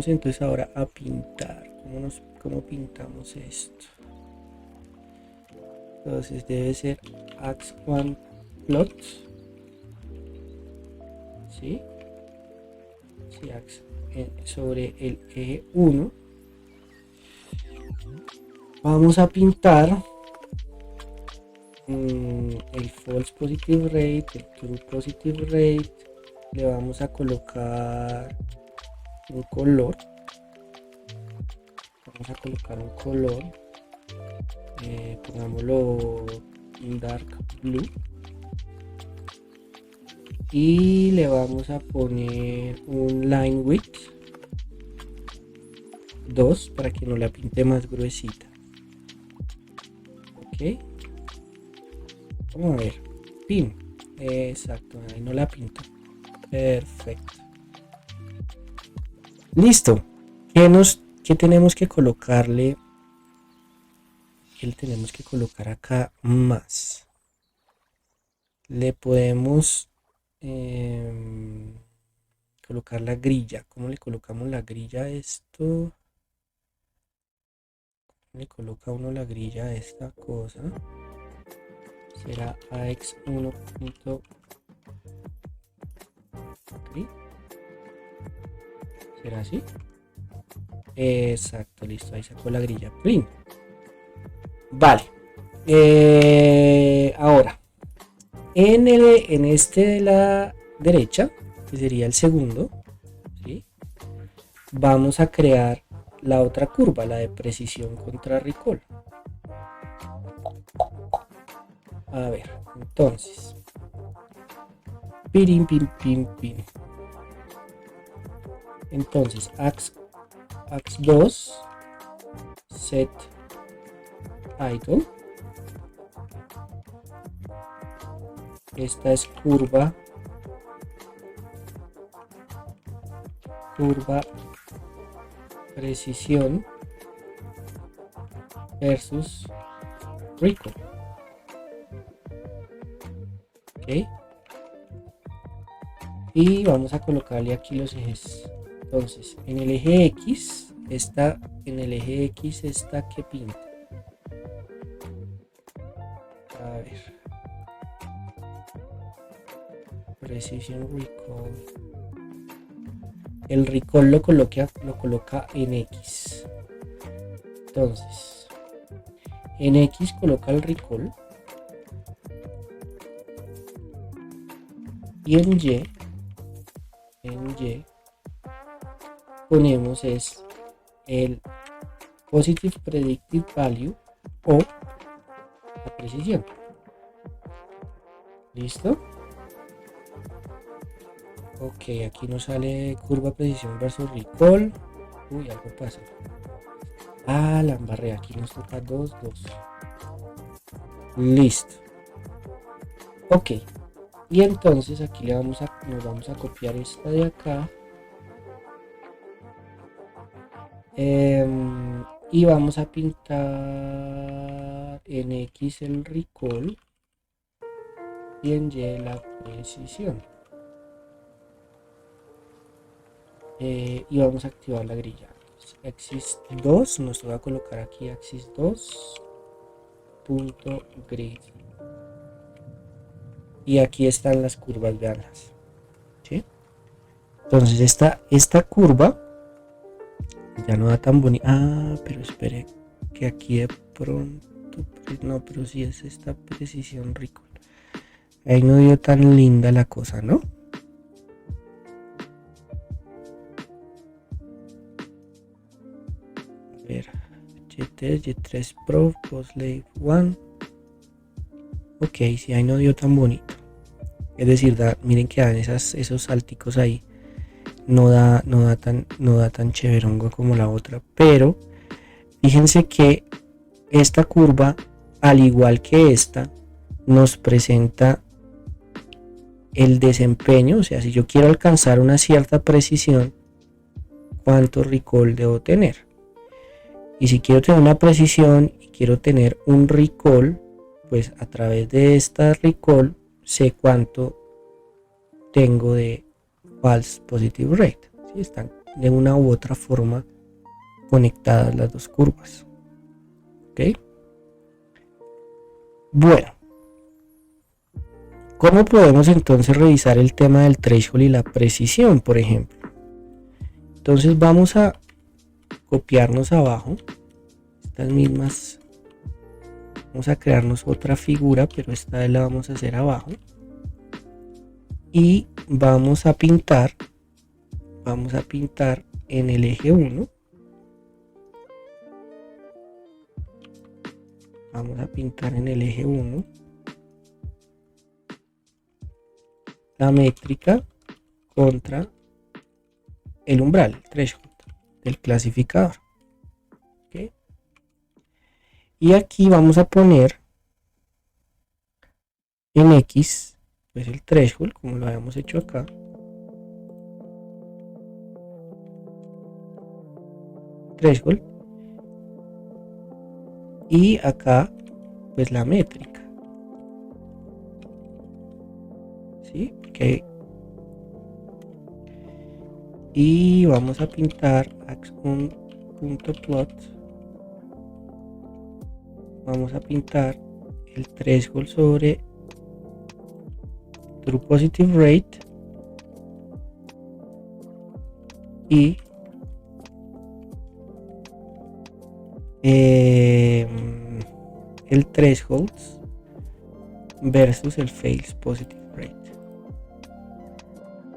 entonces ahora a pintar. ¿Cómo pintamos esto? Entonces debe ser ax1 plot. ¿Sí? Sí, sobre el eje 1. Vamos a pintar el false positive rate, el true positive rate. Le vamos a colocar un color. Vamos a colocar un color. Pongámoslo dark blue. Y le vamos a poner un line width 2 para que nos la pinte más gruesita. Ok. Vamos a ver. Pin. Exacto. Ahí no la pinta. Perfecto. Listo. ¿Qué tenemos que colocarle? ¿Qué le tenemos que colocar acá más? Le podemos colocar la grilla. ¿Cómo le colocamos la grilla a esto? ¿Cómo le coloca uno la grilla a esta cosa? Será ax1. ¿Será así? Exacto, listo. Ahí sacó la grilla. Print. Vale. Ahora, en este de la derecha, que sería el segundo, ¿sí? Vamos a crear la otra curva, la de precisión contra recall. A ver, entonces, pin. Entonces, ax2 set title. Esta es curva precisión versus recall. Ok. Y vamos a colocarle aquí los ejes. Entonces, en el eje X está que pinta. A ver. Precision recall. El recall lo coloca en X. Entonces, en X coloca el recall. Y en Y ponemos es el positive predictive value o la precisión. ¿Listo? Ok, aquí nos sale curva precisión versus recall. Uy, algo pasa. Ah, la embarré. Aquí nos toca 2. Listo. Ok. Y entonces aquí nos vamos a copiar esta de acá. Y vamos a pintar en X el recall y en Y la precisión. Y vamos a activar la grilla. Axis 2, nos va a colocar aquí axis 2 punto grid. Y aquí están las curvas, veanlas. ¿Sí? Entonces esta curva ya no da tan bonita. Ah, pero espere, que aquí de pronto, no, pero sí es esta precisión recall. Ahí no dio tan linda la cosa, ¿no? A ver, Y3 Pro, Postslave 1. Ok, sí, ahí no dio tan bonito. Es decir, miren que dan esos salticos ahí. No da tan chéverongo como la otra. Pero fíjense que esta curva, al igual que esta, nos presenta el desempeño. O sea, si yo quiero alcanzar una cierta precisión, cuánto recall debo tener. Y si quiero tener una precisión y quiero tener un recall, pues a través de esta recall sé cuánto tengo de false positive rate. ¿Sí? Están de una u otra forma conectadas las dos curvas. ¿Ok? Bueno, ¿cómo podemos entonces revisar el tema del threshold y la precisión, por ejemplo? Entonces vamos a copiarnos abajo estas mismas. Vamos a crearnos otra figura, pero esta vez la vamos a hacer abajo. Y vamos a pintar en el eje 1. Vamos a pintar en el eje 1 la métrica contra el umbral, el threshold del clasificador. ¿Okay? Y aquí vamos a poner en X pues el threshold, como lo habíamos hecho acá. Threshold. Y acá pues la métrica. ¿Sí? Okay. Y vamos a pintar un punto plot. Vamos a pintar el threshold sobre true positive rate y el threshold versus el false positive rate.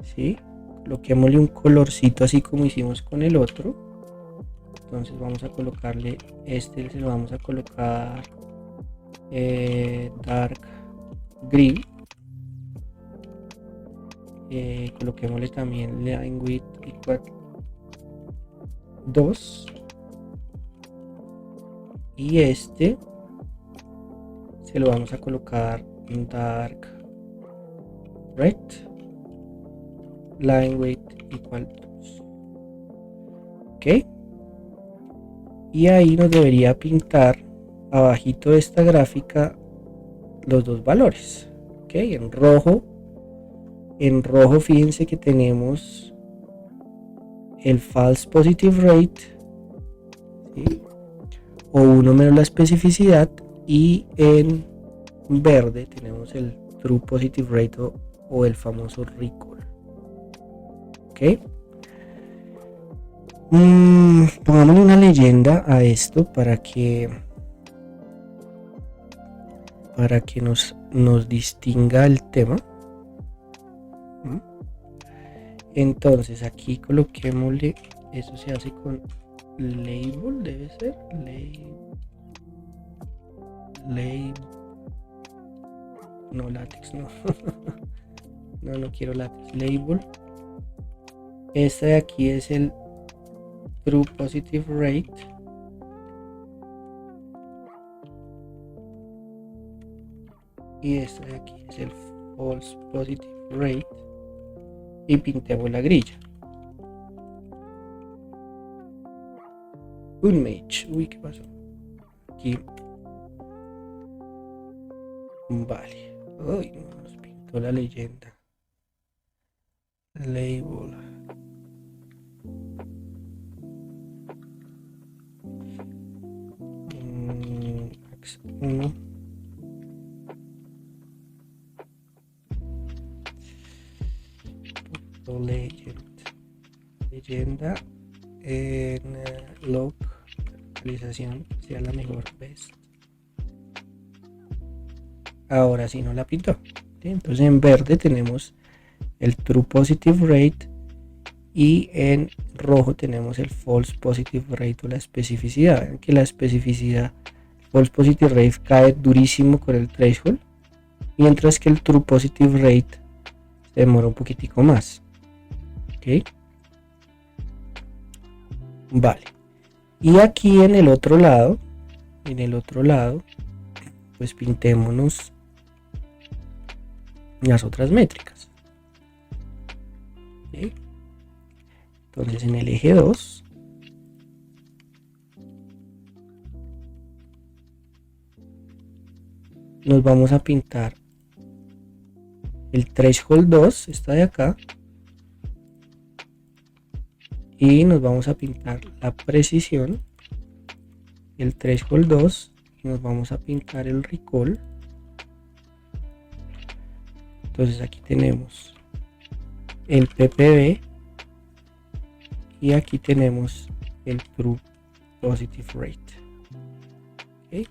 ¿Sí? Coloquémosle un colorcito así como hicimos con el otro. Entonces vamos a colocarle este, se lo vamos a colocar dark green. Coloquémosle también line width equal 2 y este se lo vamos a colocar dark red, line width equal 2. Ok, y ahí nos debería pintar abajito de esta gráfica los dos valores. Ok, en rojo fíjense que tenemos el false positive rate, ¿sí? O 1 menos la especificidad, y en verde tenemos el true positive rate o el famoso recall. Ok, pongámosle una leyenda a esto para que nos distinga el tema. Entonces aquí coloquémosle, eso se hace con label, debe ser label, no látex, no. no quiero látex, label. Este de aquí es el true positive rate y este de aquí es el false positive rate. Y pintemos la grilla. Un match. Uy, ¿qué pasó? Aquí. Vale. Uy, no nos pintó la leyenda. Label. X1. Leyenda en log actualización sea la mejor best. Ahora sí no la pintó. ¿Sí? Entonces en verde tenemos el true positive rate y en rojo tenemos el false positive rate o la especificidad. Vean que la especificidad, false positive rate, cae durísimo con el threshold, mientras que el true positive rate se demora un poquitico más. ¿Ok? Vale. Y aquí en el otro lado, pues pintémonos las otras métricas. ¿Sí? Entonces en el eje 2 nos vamos a pintar el threshold 2, esta de acá, y nos vamos a pintar la precisión, el threshold 2, y nos vamos a pintar el recall. Entonces aquí tenemos el PPV y aquí tenemos el True Positive Rate. ¿Okay?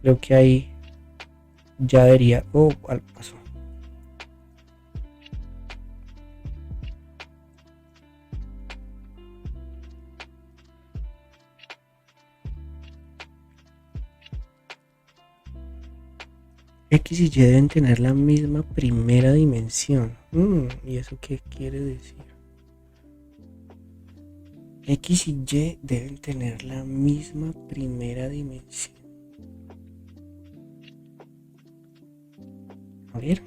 Creo que ahí ya debería... Oh, algo pasó. X y Y deben tener la misma primera dimensión. ¿Y eso qué quiere decir? X y Y deben tener la misma primera dimensión. A ver,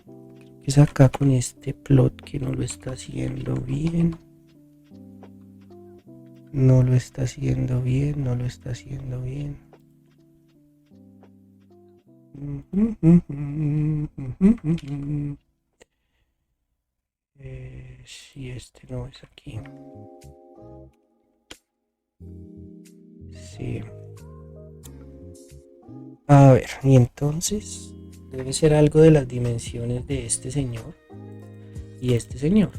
es acá con este plot que no lo está haciendo bien. No lo está haciendo bien, no lo está haciendo bien. Si este no es aquí. Sí. A ver, y entonces debe ser algo de las dimensiones de este señor y este señor.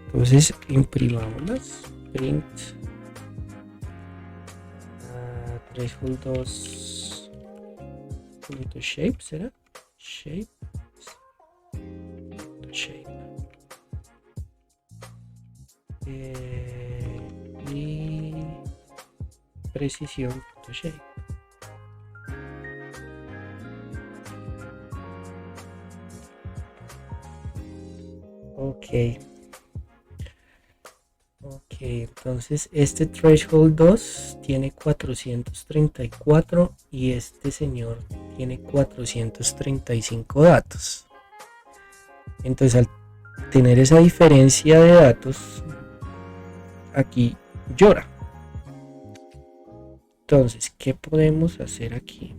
Entonces imprimámoslas. Print threshold 2 shape, ¿será? Shape y precisión shape. Ok, entonces este threshold 2 tiene 434 y este señor tiene 435 datos. Entonces al tener esa diferencia de datos, aquí llora. Entonces, ¿qué podemos hacer aquí?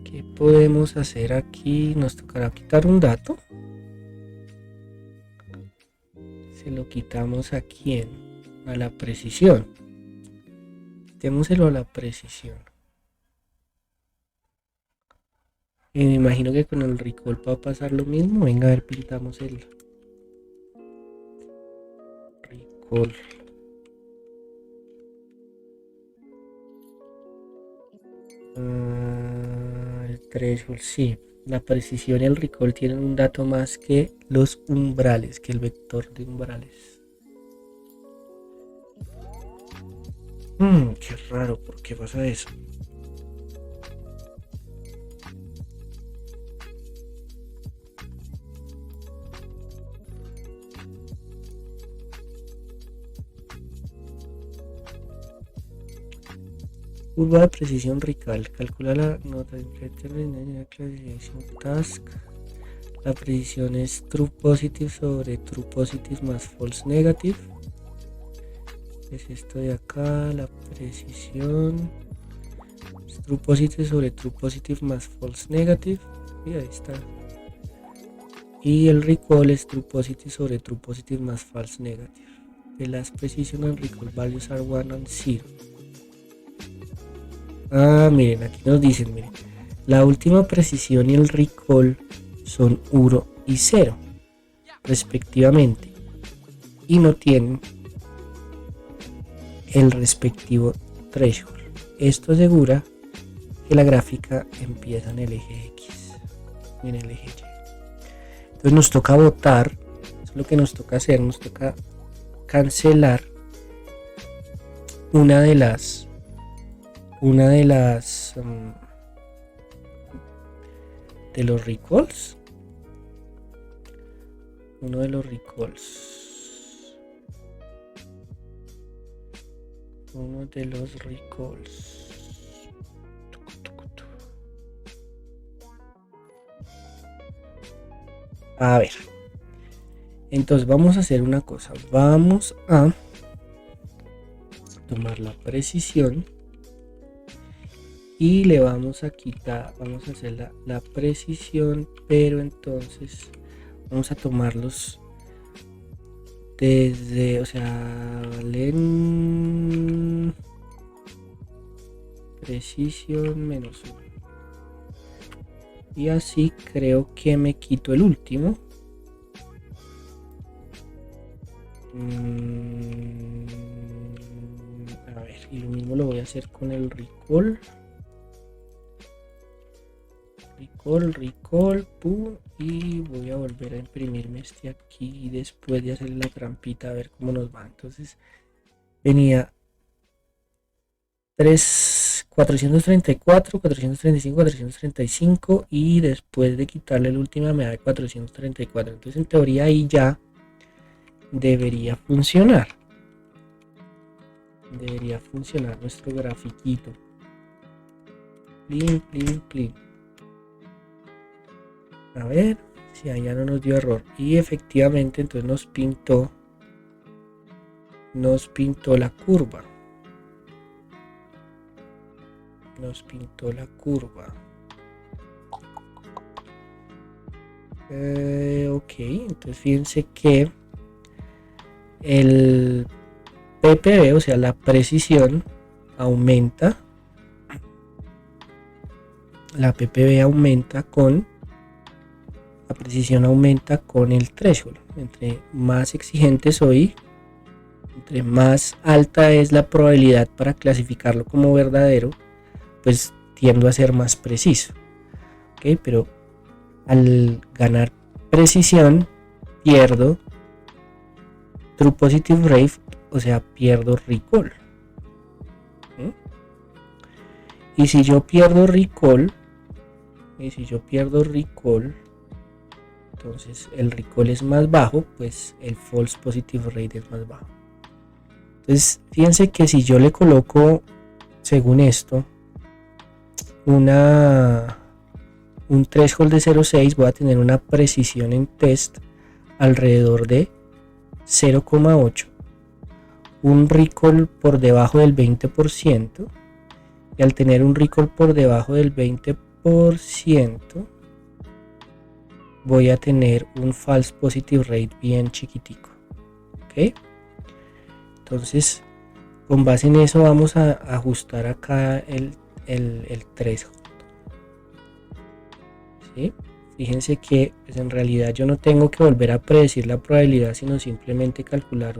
¿Qué podemos hacer aquí? Nos tocará quitar un dato. Se lo quitamos a quién? A la precisión. Quitémoselo a la precisión. Y me imagino que con el recall va a pasar lo mismo. Venga, a ver, pintamos el recall. El threshold, sí. La precisión y el recall tienen un dato más que los umbrales, que el vector de umbrales. Qué raro, ¿por qué pasa eso? Curva de precisión recall. Calcula la nota de clasificación task. La precisión es true positive sobre true positive más false negative. Es esto de acá, la precisión. Es true positive sobre true positive más false negative. Y ahí está. Y el recall es true positive sobre true positive más false negative. The last precision and recall values are 1 and 0. Miren, aquí nos dicen, miren, la última precisión y el recall son 1 y 0, respectivamente, y no tienen el respectivo threshold. Esto asegura que la gráfica empieza en el eje X, en el eje Y. Entonces nos toca botar, eso es lo que nos toca hacer, nos toca cancelar una de las de los recalls, uno de los recalls, a ver, entonces vamos a hacer una cosa, vamos a tomar la precisión y le vamos a quitar, vamos a hacer la precisión, pero entonces vamos a tomarlos desde, o sea, len precisión menos 1 y así creo que me quito el último. A ver, y lo mismo lo voy a hacer con el recall. Recall, pum, y voy a volver a imprimirme este aquí después de hacer la trampita a ver cómo nos va. Entonces venía 434, 435, 435 y después de quitarle el último me da 434. Entonces en teoría ahí ya debería funcionar. Debería funcionar nuestro grafiquito. Plin, plin, plin. A ver si allá no nos dio error. Y efectivamente entonces nos pintó la curva. Ok, entonces fíjense que el PPB, o sea la precisión, aumenta. La PPB aumenta con la precisión aumenta con el threshold. Entre más exigente soy, entre más alta es la probabilidad para clasificarlo como verdadero, pues tiendo a ser más preciso. ¿Okay? Pero al ganar precisión pierdo true positive rate, o sea, pierdo recall. ¿Sí? Y si yo pierdo recall, entonces el recall es más bajo, pues el false positive rate es más bajo. Entonces fíjense que si yo le coloco, según esto, un threshold de 0.6, voy a tener una precisión en test alrededor de 0.8, un recall por debajo del 20%, y al tener un recall por debajo del 20%, voy a tener un false positive rate bien chiquitico. ¿Ok? Entonces, con base en eso vamos a ajustar acá el threshold. ¿Sí? Fíjense que pues en realidad yo no tengo que volver a predecir la probabilidad, sino simplemente calcular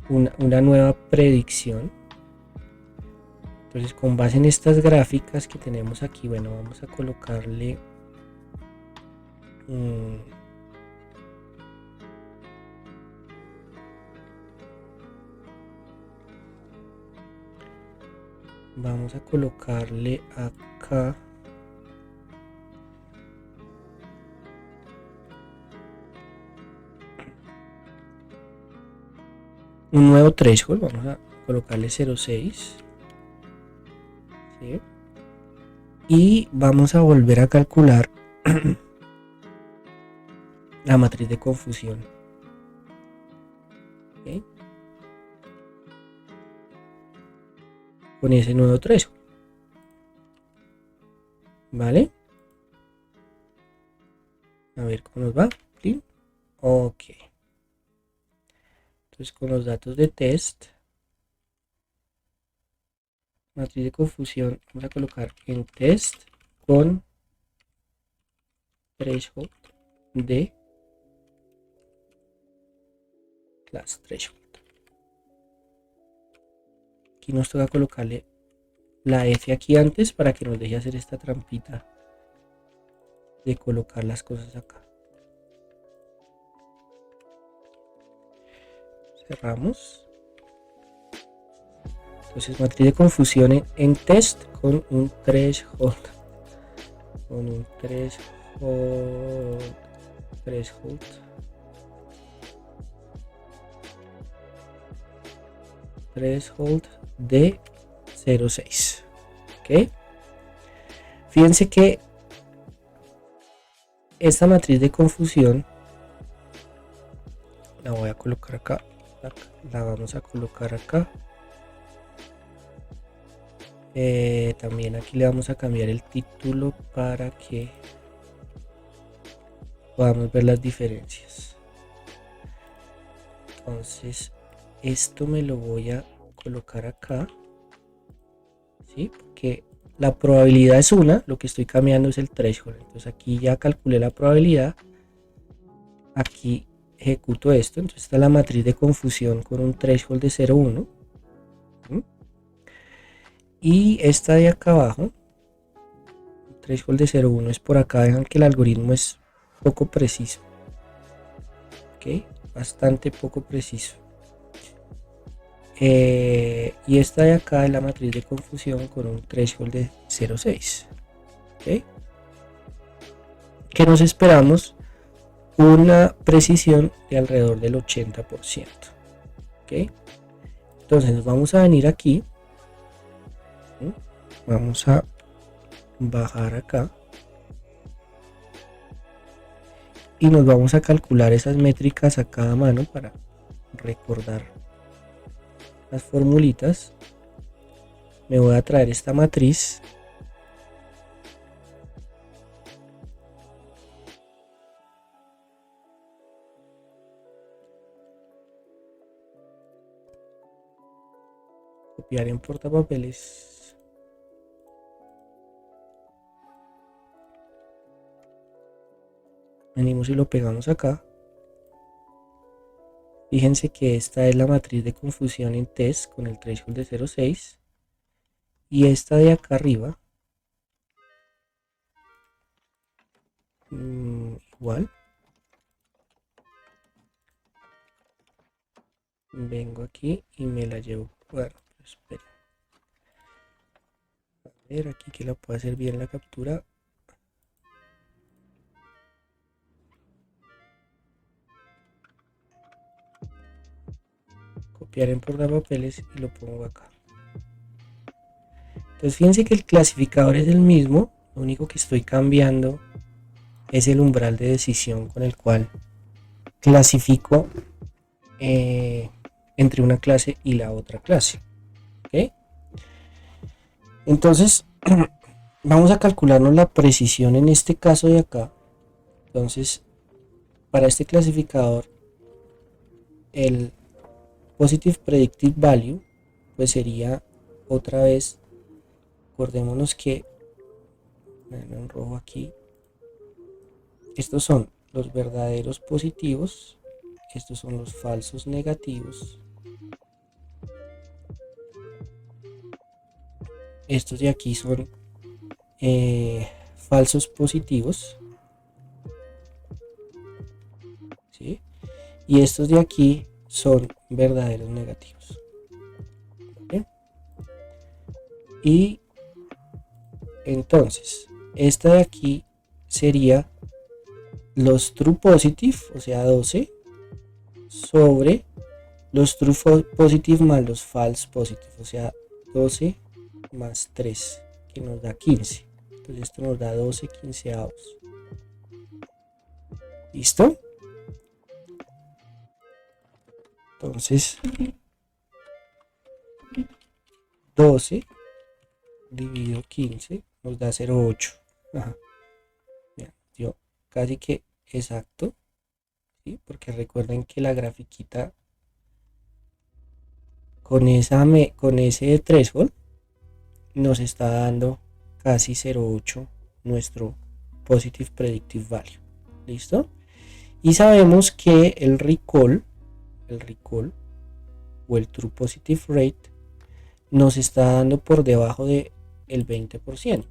una nueva predicción. Entonces, con base en estas gráficas que tenemos aquí, bueno, vamos a colocarle vamos a colocarle acá un nuevo threshold. Vamos a colocarle 0.6, ¿sí? Y vamos a volver a calcular la matriz de confusión. ¿Okay? Con ese nuevo threshold. ¿Vale? A ver cómo nos va. ¿Sí? Ok. Entonces con los datos de test, matriz de confusión, vamos a colocar en test con threshold de class threshold. Aquí nos toca colocarle la F aquí antes para que nos deje hacer esta trampita de colocar las cosas acá. Cerramos. Entonces matriz de confusión en test con un threshold. Threshold de 0.6. ¿Ok? Fíjense que esta matriz de confusión la voy a colocar acá. La vamos a colocar acá. También aquí le vamos a cambiar el título para que podamos ver las diferencias. Entonces esto me lo voy a colocar acá, ¿sí? Porque la probabilidad es una, lo que estoy cambiando es el threshold. Entonces aquí ya calculé la probabilidad, aquí ejecuto esto. Entonces está la matriz de confusión con un threshold de 0,1. Y esta de acá abajo, el threshold de 0,1 es por acá. Dejan que el algoritmo es poco preciso, ¿ok? Bastante poco preciso. Y esta de acá es la matriz de confusión con un threshold de 0,6, ¿ok? Que nos esperamos una precisión de alrededor del 80%, ¿ok? Entonces nos vamos a venir aquí, ¿sí? Vamos a bajar acá y nos vamos a calcular esas métricas a cada mano para recordar las formulitas. Me voy a traer esta matriz, copiar en portapapeles, venimos y lo pegamos acá. Fíjense que esta es la matriz de confusión en test con el threshold de 0,6 y esta de acá arriba igual. Vengo aquí y me la llevo. Bueno, esperen. A ver, aquí que la puedo hacer bien la captura. Copiar en portapapeles y lo pongo acá. Entonces fíjense que el clasificador es el mismo. Lo único que estoy cambiando es el umbral de decisión con el cual clasifico entre una clase y la otra clase. ¿Okay? Entonces vamos a calcularnos la precisión en este caso de acá. Entonces para este clasificador el positive predictive value pues sería otra vez, acordémonos que en rojo aquí, estos son los verdaderos positivos, estos son los falsos negativos, estos de aquí son falsos positivos, ¿sí? Y estos de aquí son verdaderos negativos, ¿vale? Y entonces esta de aquí sería los true positive, o sea 12, sobre los true positive más los false positive, o sea 12 más 3, que nos da 15. Entonces esto nos da 12 quinceavos. ¿Listo? Entonces 12 dividido 15 nos da 0,8. Bien, dio casi que exacto, ¿sí? Porque recuerden que la grafiquita con ese threshold nos está dando casi 0,8 nuestro positive predictive value. ¿Listo? Y sabemos que el recall o el true positive rate nos está dando por debajo del 20%,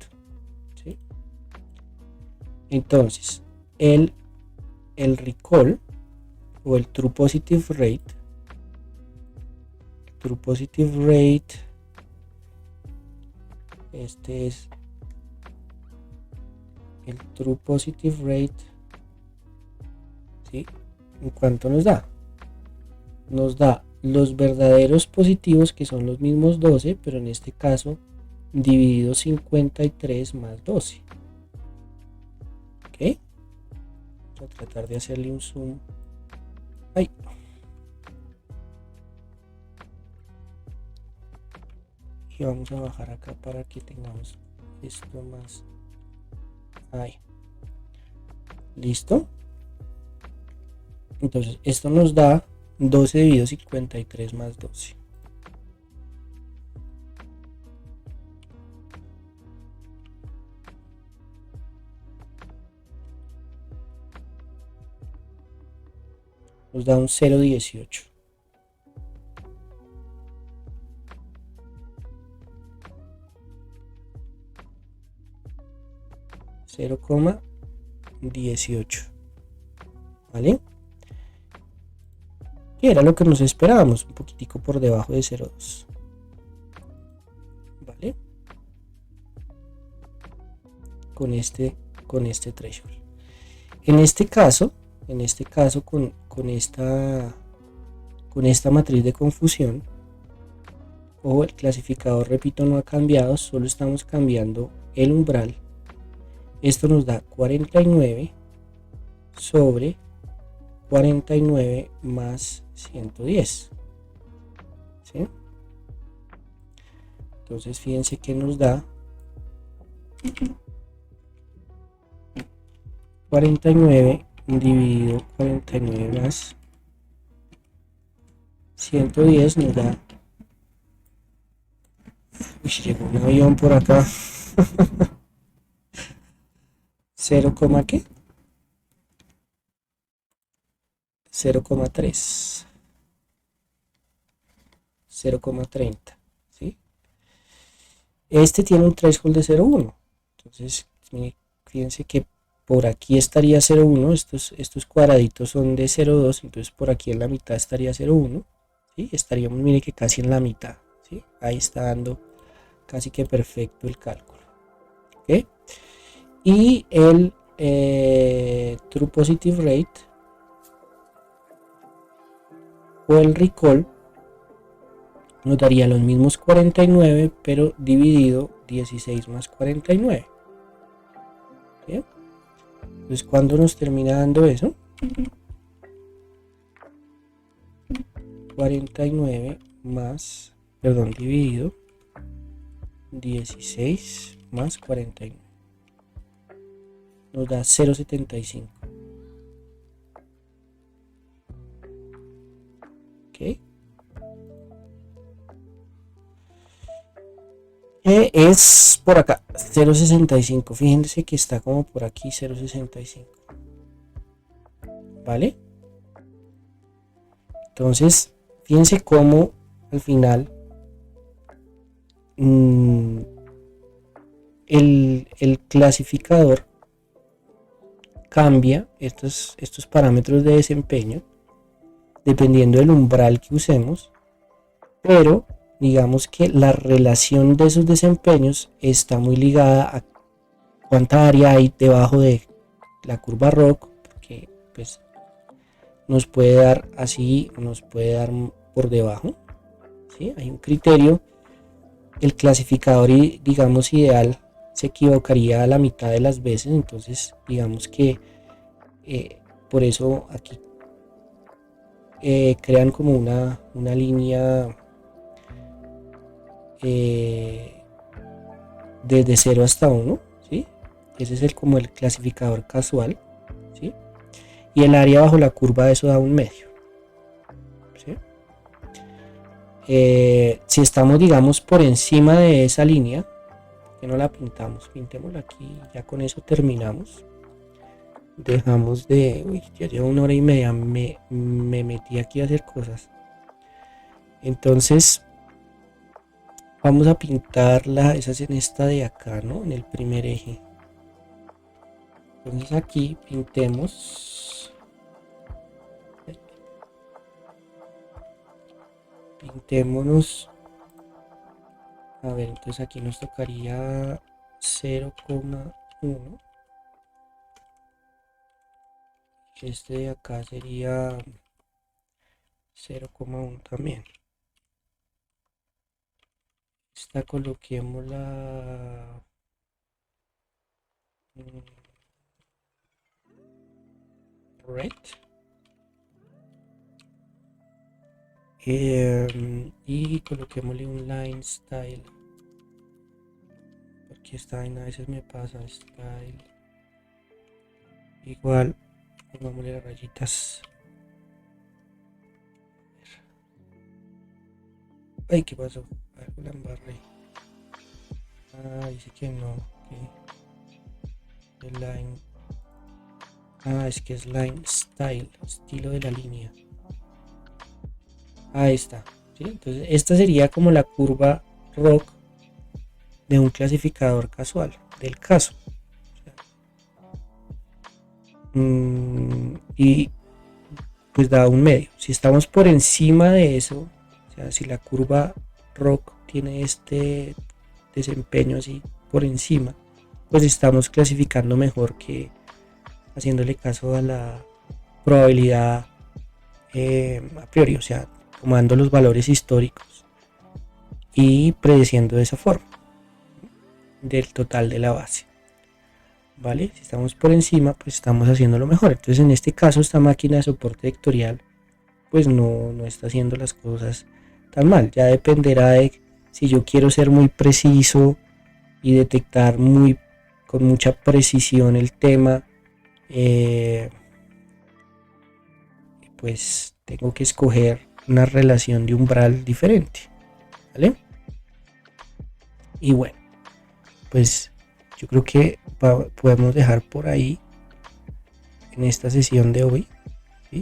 ¿sí? Entonces el recall o el true positive rate, este es el true positive rate, ¿sí? ¿En cuánto nos da? Nos da los verdaderos positivos, que son los mismos 12, pero en este caso dividido 53 más 12. ¿Ok? Voy a tratar de hacerle un zoom. ¡Ay! y vamos a bajar acá para que tengamos esto más ahí. Listo. Entonces esto nos da 12 dividido 53 más 12. Nos da un 0,18. $0,18. ¿Vale? Que era lo que nos esperábamos, un poquitico por debajo de 0,2. ¿Vale? Con este threshold. En este caso con esta matriz de confusión, o el clasificador, repito, no ha cambiado, solo estamos cambiando el umbral. Esto nos da 49 sobre 49 más 110. ¿Sí? Entonces fíjense que nos da 49 dividido 49 más 110 nos da... Uy, llegó un avión por acá. 0, ¿qué? 0,3. 0,30. ¿Sí? Este tiene un threshold de 0,1. Entonces, fíjense que por aquí estaría 0,1. Estos cuadraditos son de 0,2. Entonces, por aquí en la mitad estaría 0,1. ¿Sí? Estaríamos, mire que casi en la mitad. ¿Sí? Ahí está dando casi que perfecto el cálculo. ¿Okay? Y el true positive rate o el recall nos daría los mismos 49, pero dividido 16 más 49. ¿Sí? Entonces, ¿cuándo nos termina dando eso? 49 más, perdón, dividido 16 más 49. Nos da 0,75. ¿Ok? Es por acá, 0,65. Fíjense que está como por aquí, 0,65. ¿Vale? Entonces, fíjense cómo al final el clasificador cambia estos parámetros de desempeño dependiendo del umbral que usemos, pero digamos que la relación de esos desempeños está muy ligada a cuánta área hay debajo de la curva ROC, porque pues nos puede dar así, nos puede dar por debajo. ¿Sí? Hay un criterio. El clasificador, digamos, ideal se equivocaría a la mitad de las veces, entonces digamos que por eso aquí crean como una línea desde 0 hasta 1, ¿sí? Ese es como el clasificador casual, ¿sí? Y el área bajo la curva, eso da un medio, ¿sí? Si estamos, digamos, por encima de esa línea, que no la pintamos, pintémosla aquí, ya con eso terminamos. Dejamos de... Uy, ya llevo 1 hora y media, me metí aquí a hacer cosas. Entonces vamos a pintarla, esa es en esta de acá, ¿no? En el primer eje. Entonces aquí pintémonos. A ver, entonces aquí nos tocaría 0,1. Este de acá sería 0,1 también. Esta coloquémosla red. Y coloquémosle un line style que esta vaina a veces me pasa. Style. Igual, pongámosle las rayitas. Ay, ¿qué pasó? Algo la embarré. Dice que no. El line. Es que es line style, estilo de la línea. Ahí está. ¿Sí? Entonces, esta sería como la curva rock de un clasificador casual, del caso. Y pues da un medio. Si estamos por encima de eso, o sea, si la curva rock tiene este desempeño así por encima, pues estamos clasificando mejor que haciéndole caso a la probabilidad a priori, o sea, tomando los valores históricos y predeciendo de esa forma del total de la base. ¿Vale? Si estamos por encima, pues estamos haciendo lo mejor. Entonces, en este caso, esta máquina de soporte vectorial, pues no está haciendo las cosas tan mal. Ya dependerá de si yo quiero ser muy preciso y detectar con mucha precisión el tema, pues tengo que escoger una relación de umbral diferente, ¿vale? Y bueno, pues yo creo que podemos dejar por ahí en esta sesión de hoy.